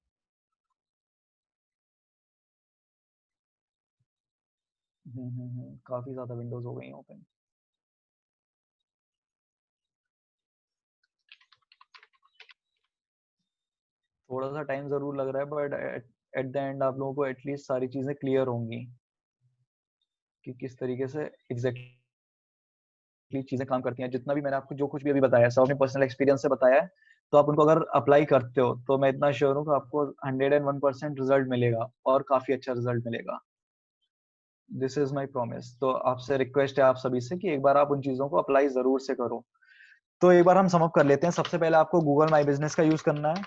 काफी ज्यादा विंडोज हो गई ओपन। थोड़ा सा टाइम जरूर लग रहा है बट एट द एंड आप लोगों को एटलीस्ट सारी चीजें क्लियर होंगी कि किस तरीके से एग्जैक्टली चीजें काम करती हैं। जितना भी मैंने आपको जो कुछ भी अभी बताया सब अपने पर्सनल एक्सपीरियंस से बताया है, तो आप उनको अगर अप्लाई करते हो तो मैं इतना श्योर हूँ कि आपको 101% रिजल्ट मिलेगा, और काफी अच्छा रिजल्ट मिलेगा। This is my promise. तो आपसे रिक्वेस्ट है आप सभी से कि एक बार आप उन चीजों को अप्लाई जरूर से करो। तो एक बार हम समअप कर लेते हैं। सबसे पहले आपको गूगल माई बिजनेस का यूज करना है,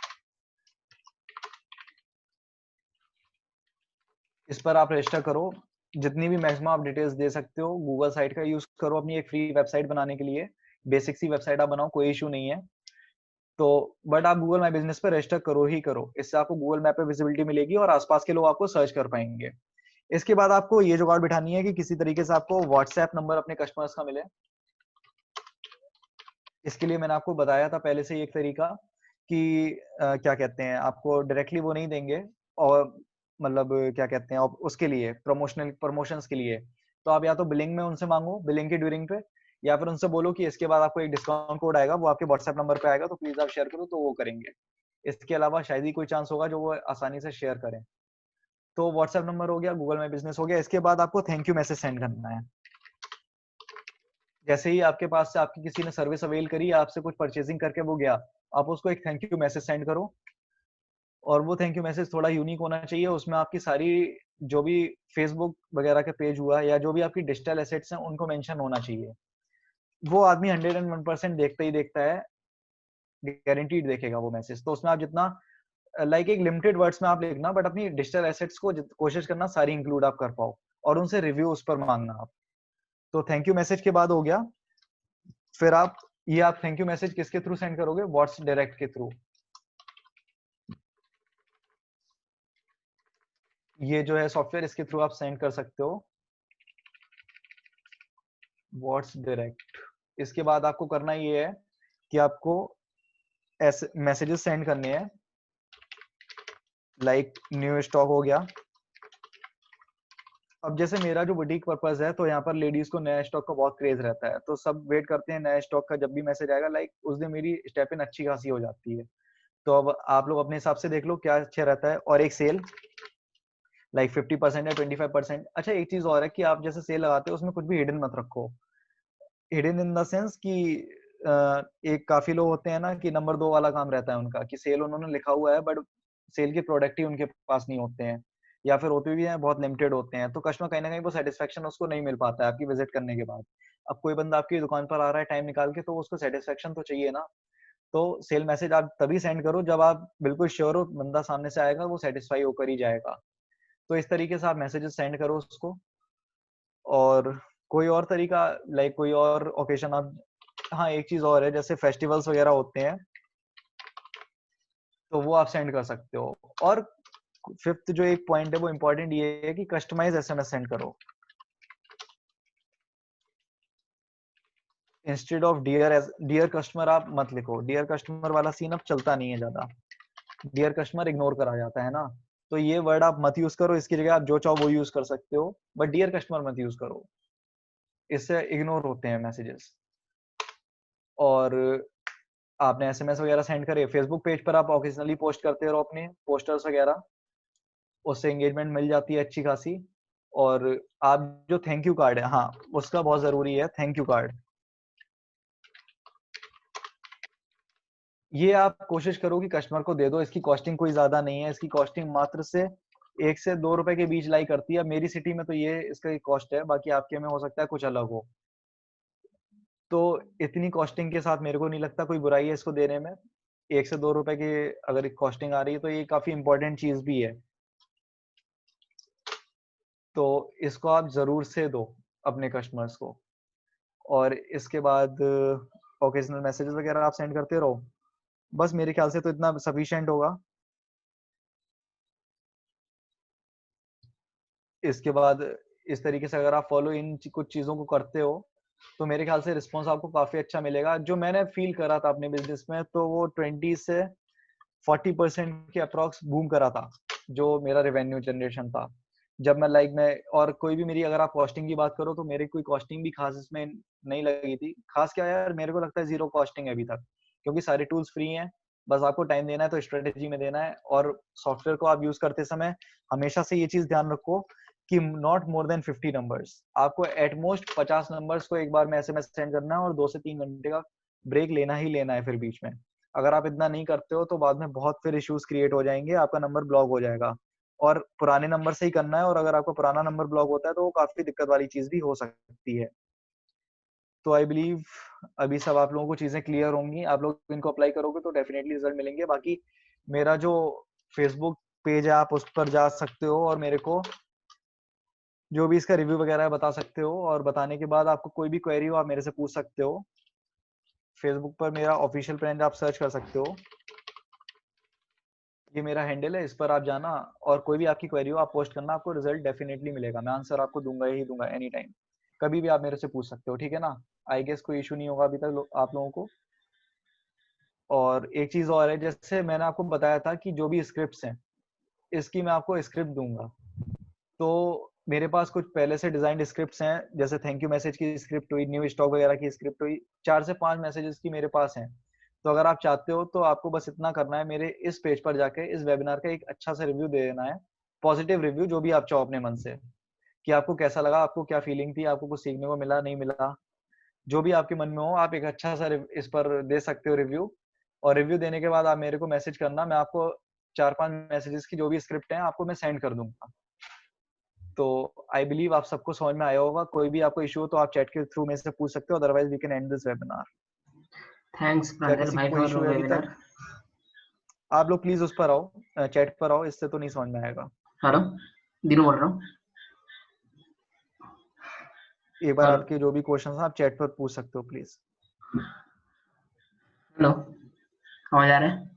इस पर आप रजिस्टर करो, जितनी भी मैक्सिमम आप डिटेल्स दे सकते हो। गूगल साइट का यूज करो अपनी एक फ्री वेबसाइट बनाने के लिए, बेसिक सी वेबसाइट आप बनाओ, कोई इशू नहीं है। तो बट आप गूगल माई बिजनेस पर रजिस्टर करो ही करो, इससे आपको गूगल मैप पे विजिबिलिटी मिलेगी और आसपास के लोग आपको सर्च कर पाएंगे। इसके बाद आपको ये जुगाड़ बिठानी है कि किसी तरीके से आपको व्हाट्सएप नंबर अपने कस्टमर्स का मिले। इसके लिए मैंने आपको बताया था पहले से ही एक तरीका कि क्या कहते हैं, आपको डायरेक्टली वो नहीं देंगे, और मतलब क्या कहते हैं उसके लिए प्रमोशंस के लिए तो आप या तो बिलिंग में उनसे मांगो, बिलिंग के ड्यूरिंग पे, या फिर उनसे बोलो कि इसके बाद आपको एक डिस्काउंट कोड आएगा वो आपके व्हाट्सएप नंबर पे आएगा, तो प्लीज आप शेयर करो, तो वो करेंगे। इसके अलावा शायद ही कोई चांस होगा जो वो आसानी से शेयर करें। तो व्हाट्सएप नंबर हो गया, गूगल माई बिजनेस हो गया। इसके बाद आपको थैंक यू मैसेज सेंड करना है। जैसे ही आपके पास से आपकी किसी ने सर्विस अवेल करी, आपसे कुछ परचेजिंग करके वो गया, आप उसको एक थैंक यू मैसेज सेंड करो। और वो थैंक यू मैसेज थोड़ा यूनिक होना चाहिए, उसमें आपकी सारी जो भी फेसबुक वगैरह के पेज हुआ या जो भी आपकी डिजिटल एसेट्स हैं उनको मेंशन होना चाहिए। वो आदमी 101% देखता ही देखता है, गारंटीड देखेगा वो मैसेज। तो उसमें आप जितना लाइक एक लिमिटेड वर्ड्स में आप लिखना, बट अपनी डिजिटल एसेट्स को कोशिश करना सारी इंक्लूड आप कर पाओ, और उनसे रिव्यू उस पर मांगना आप। तो थैंक यू मैसेज के बाद हो गया। फिर आप थैंक यू मैसेज किसके थ्रू सेंड करोगे? व्हाट्स डायरेक्ट के थ्रू। ये जो है सॉफ्टवेयर, इसके थ्रू आप सेंड कर सकते हो व्हाट्स डायरेक्ट। इसके बाद आपको करना ये है कि आपको ऐसे मैसेजेस सेंड करने हैं, लाइक न्यू स्टॉक हो गया। अब जैसे मेरा जो बुटीक पर्पस है, तो यहाँ पर लेडीज को नया स्टॉक का बहुत क्रेज रहता है, तो सब वेट करते हैं नया स्टॉक का, जब भी मैसेज आएगा लाइक उस दिन मेरी स्टेप इन अच्छी खासी हो जाती है। तो अब आप लोग अपने हिसाब से देख लो क्या अच्छा रहता है। और एक सेल लाइक 50% या 25%। अच्छा एक चीज और है कि आप जैसे सेल लगाते हो उसमें कुछ भी हिडन मत रखो। हिडन इन द सेंस कि एक काफी लोग होते हैं ना कि नंबर 2 वाला काम रहता है उनका, कि सेल उन्होंने लिखा हुआ है बट सेल के प्रोडक्ट ही उनके पास नहीं होते हैं, या फिर होते भी हैं बहुत लिमिटेड होते हैं। तो कस्टमर कहीं ना कहीं वो सेटिस्फेक्शन उसको नहीं मिल पाता है आपकी विजिट करने के बाद। अब कोई बंदा आपकी दुकान पर आ रहा है टाइम निकाल के, तो उसको सेटिस्फेक्शन तो चाहिए ना। तो सेल मैसेज आप तभी सेंड करो जब आप बिल्कुल श्योर हो बंदा सामने से आएगा वो सेटिस्फाई होकर ही जाएगा। तो इस तरीके से आप मैसेजेस सेंड करो उसको। और कोई और तरीका, लाइक कोई और ओकेशन आप, हाँ एक चीज और है, जैसे फेस्टिवल्स वगैरह होते हैं तो वो आप सेंड कर सकते हो। और फिफ्थ जो एक पॉइंट है वो इम्पोर्टेंट ये है कि कस्टमाइज एसएमएस सेंड करो। इंस्टेड ऑफ डियर कस्टमर आप मत लिखो। डियर कस्टमर वाला सीन अब चलता नहीं है ज्यादा, डियर कस्टमर इग्नोर करा जाता है ना। तो ये वर्ड आप मत यूज करो, इसकी जगह आप जो चाहो वो यूज कर सकते हो, बट डियर कस्टमर मत यूज करो, इससे इग्नोर होते हैं मैसेजेस। और आपने एसएमएस वगैरह सेंड करे, फेसबुक पेज पर आप ऑकेजनली पोस्ट करते रहो अपने पोस्टर्स वगैरह, उससे एंगेजमेंट मिल जाती है अच्छी खासी। और आप जो थैंक यू कार्ड है, हाँ उसका बहुत जरूरी है थैंक यू कार्ड। ये आप कोशिश करो कि कस्टमर को दे दो। इसकी कॉस्टिंग कोई ज्यादा नहीं है, इसकी कॉस्टिंग मात्र से 1 से 2 रुपए के बीच लाई करती है। मेरी सिटी में तो ये इसका कॉस्ट है, बाकी आपके में हो सकता है कुछ अलग हो। तो इतनी कॉस्टिंग के साथ मेरे को नहीं लगता कोई बुराई है इसको देने में। 1 से 2 रुपए की अगर कॉस्टिंग आ रही है तो ये काफी इंपॉर्टेंट चीज भी है, तो इसको आप जरूर से दो अपने कस्टमर्स को। और इसके बाद ओकेजनल मैसेजेस वगैरह आप सेंड करते रहो। बस मेरे ख्याल से तो इतना सफिशिएंट होगा। इसके बाद इस तरीके से अगर आप फॉलो इन कुछ चीजों को करते हो तो मेरे ख्याल से रिस्पॉन्स आपको काफी अच्छा मिलेगा। जो मैंने फील करा था अपने बिजनेस में, तो वो 20 से 40% के अप्रॉक्स बूम करा था जो मेरा रेवेन्यू जनरेशन था। जब मैं और कोई भी मेरी अगर आप कॉस्टिंग की बात करो तो मेरी कोई कॉस्टिंग भी खास इसमें नहीं लगी थी। खास क्या यार, मेरे को लगता है जीरो कॉस्टिंग है अभी तक, क्योंकि सारे टूल्स फ्री हैं। बस आपको टाइम देना है तो स्ट्रेटेजी में देना है। और सॉफ्टवेयर को आप यूज करते समय हमेशा से ये चीज ध्यान रखो कि नॉट मोर देन 50 नंबर्स। आपको एटमोस्ट 50 नंबर्स को एक बार में एसएमएस सेंड करना है, और 2 से 3 घंटे का ब्रेक लेना ही लेना है फिर बीच में। अगर आप इतना नहीं करते हो तो बाद में बहुत फिर इश्यूज क्रिएट हो जाएंगे, आपका नंबर ब्लॉक हो जाएगा। और पुराने नंबर से ही करना है, और अगर आपका पुराना नंबर ब्लॉक होता है तो वो काफी दिक्कत वाली चीज भी हो सकती है। तो आई बिलीव अभी सब आप लोगों को चीजें क्लियर होंगी। आप लोग इनको अप्लाई करोगे तो डेफिनेटली रिजल्ट मिलेंगे। बाकी मेरा जो फेसबुक पेज है आप उस पर जा सकते हो, और मेरे को जो भी इसका रिव्यू वगैरह है बता सकते हो। और बताने के बाद आपको कोई भी क्वेरी हो आप मेरे से पूछ सकते हो। फेसबुक पर मेरा ऑफिशियल ब्रांड आप सर्च कर सकते हो, ये मेरा हैंडल है, इस पर आप जाना और कोई भी आपकी क्वेरी हो आप पोस्ट करना, आपको रिजल्ट डेफिनेटली मिलेगा। मैं आंसर आपको दूंगा ही दूंगा एनी टाइम, कभी भी आप मेरे से पूछ सकते हो, ठीक है ना। आई गेस कोई इशू नहीं होगा अभी तक आप लोगों को। और एक चीज और है, जैसे मैंने आपको बताया था कि जो भी स्क्रिप्ट्स हैं इसकी मैं आपको स्क्रिप्ट दूंगा। तो मेरे पास कुछ पहले से डिजाइन स्क्रिप्ट्स हैं, जैसे थैंक यू मैसेज की स्क्रिप्ट हुई, न्यू स्टॉक वगैरह की स्क्रिप्ट हुई, 4 से 5 मैसेजेस की मेरे पास हैं। तो अगर आप चाहते हो तो आपको बस इतना करना है, मेरे इस पेज पर जाके इस वेबिनार का एक अच्छा सा रिव्यू दे देना है, पॉजिटिव रिव्यू, जो भी आप चाहो अपने मन से, कि आपको कैसा लगा, आपको क्या फीलिंग थी, आपको कुछ सीखने को मिला नहीं मिला, जो भी आपके मन में हो आप एक अच्छा सा इस पर दे सकते हो रिव्यू। और रिव्यू देने के बाद आप मेरे को मैसेज करना, मैं आपको 4-5 मैसेजेस की जो भी स्क्रिप्ट है आपको मैं सेंड कर दूंगा। तो आई बिलीव आप सबको समझ में आया होगा. कोई भी आपको इशू हो तो आप चैट के थ्रू में से पूछ सकते हो, otherwise we can end this webinar. Thanks क्या प्रांजल किसी भाई को कोई फॉर इशू है अभी वेबिनार. तक? आप लोग प्लीज उस पर आओ, चैट पर आओ, इससे तो नहीं समझ में आएगा. हेलो, दिनू बोल रहा हूँ. एक बार हेलो आपके जो भी क्वेश्चन हैं आप चैट पर पूछ सकते हो प्लीज. हेलो, आवाज आ रहा है?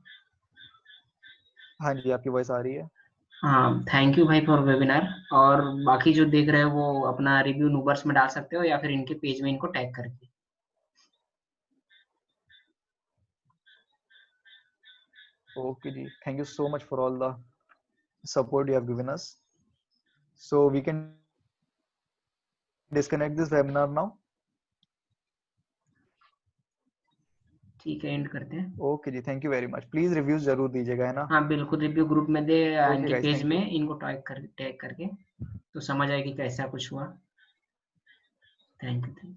हाँ जी, आपकी वॉइस आ रही है. हाँ, थैंक यू भाई फॉर वेबिनार. और बाकी जो देख रहे हैं वो अपना रिव्यू नूबर्स में डाल सकते हो या फिर इनके पेज में इनको टैग करके. Okay ji, thank you so much for all the support you have given us. So we can disconnect this webinar now. ठीक है, एंड करते हैं. Okay ji, thank you very much. Please reviews जरूर दीजिएगा, है ना? हाँ बिल्कुल, रिव्यू ग्रुप में दे, Okay इनके guys, पेज thank में you. इनको टैग करके तो समझ आएगी कैसा कुछ हुआ. Thank you.